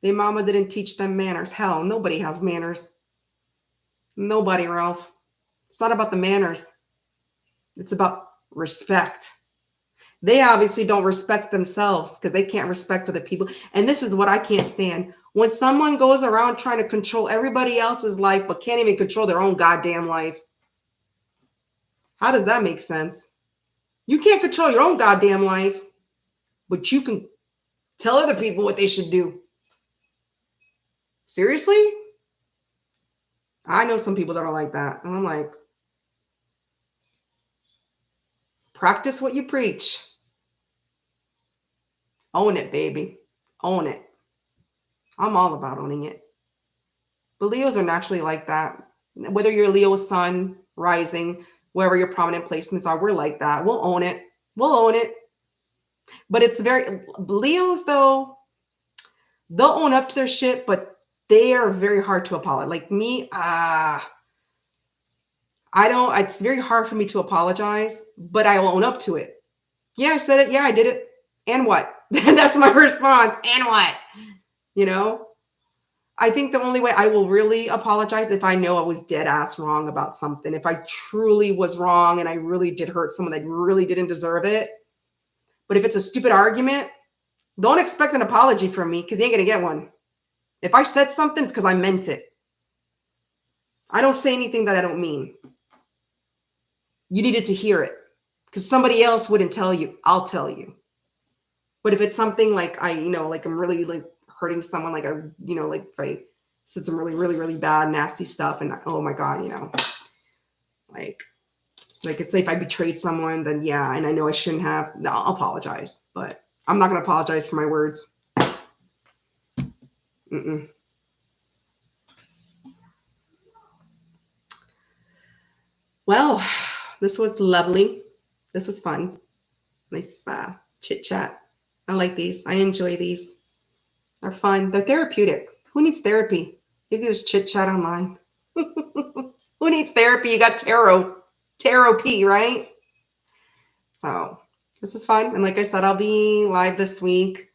Their mama didn't teach them manners. Hell, nobody has manners. Nobody, Ralph. It's not about the manners. It's about respect. They obviously don't respect themselves because they can't respect other people. And this is what I can't stand. When someone goes around trying to control everybody else's life but can't even control their own goddamn life. How does that make sense? You can't control your own goddamn life, but you can tell other people what they should do. Seriously? I know some people that are like that. And I'm like, practice what you preach. Own it, baby. Own it. I'm all about owning it. But Leos are naturally like that. Whether you're Leo sun, rising, wherever your prominent placements are, we're like that. We'll own it. We'll own it. But it's very, Leos though, they'll own up to their shit, but they are very hard to apologize. Like me, I don't, it's very hard for me to apologize, but I will own up to it. Yeah, I said it. Yeah, I did it. And what? That's my response. And what? You know? I think the only way I will really apologize if I know I was dead ass wrong about something. If I truly was wrong and I really did hurt someone that really didn't deserve it. But if it's a stupid argument, don't expect an apology from me because you ain't going to get one. If I said something, it's because I meant it. I don't say anything that I don't mean. You needed to hear it because somebody else wouldn't tell you. I'll tell you. But if it's something like like I'm really like hurting someone, like like if I said some really, really, really bad, nasty stuff and oh my God, like it's if I betrayed someone, then yeah, and I know I shouldn't have, no, I'll apologize. But I'm not going to apologize for my words. Mm-mm. Well, this was lovely. This was fun. Nice chit chat. I like these. I enjoy these. They're fun. They're therapeutic. Who needs therapy? You can just chit chat online. Who needs therapy? You got tarot P, right? So this is fun. And like I said, I'll be live this week.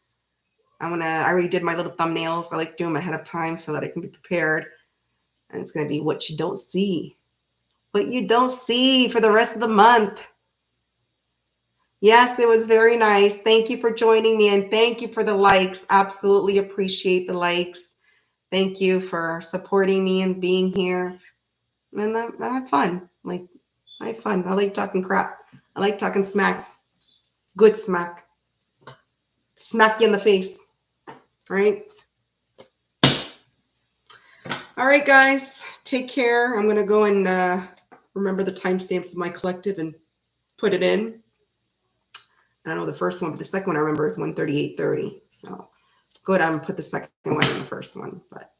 I already did my little thumbnails. I like doing them ahead of time so that I can be prepared. And it's going to be what you don't see. What you don't see for the rest of the month. Yes, it was very nice. Thank you for joining me and thank you for the likes. Absolutely appreciate the likes. Thank you for supporting me and being here. And I have fun. I have fun. I like talking crap. I like talking smack. Good smack. Smack you in the face. Right? All right, guys. Take care. I'm going to go and remember the timestamps of my collective and put it in. I don't know the first one, but the second one I remember is 138.30. So go down and put the second one in the first one. But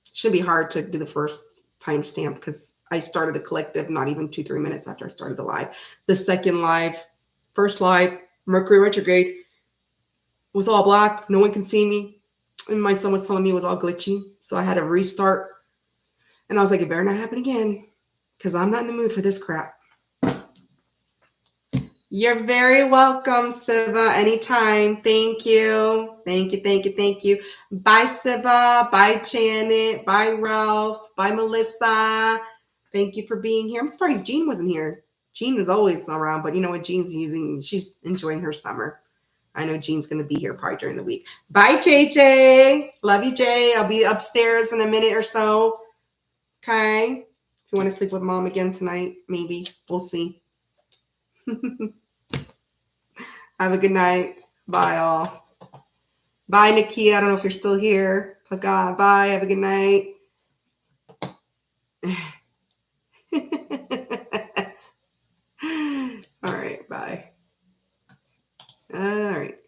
it should be hard to do the first timestamp because I started the collective not even 2-3 minutes after I started the live. The first live, Mercury retrograde, was all black. No one can see me. And my son was telling me it was all glitchy. So I had to restart. And I was like, it better not happen again because I'm not in the mood for this crap. You're very welcome, Siva. Anytime. Thank you. Thank you. Thank you. Thank you. Bye, Siva. Bye, Janet. Bye, Ralph. Bye, Melissa. Thank you for being here. I'm surprised Jean wasn't here. Jean was always around, but you know what? She's enjoying her summer. I know Jean's going to be here probably during the week. Bye, JJ. Love you, Jay. I'll be upstairs in a minute or so. Okay. If you want to sleep with mom again tonight, maybe. We'll see. Have a good night. Bye, all. Bye, Nakia. I don't know if you're still here. Paga. Bye. Have a good night. All right. Bye. All right.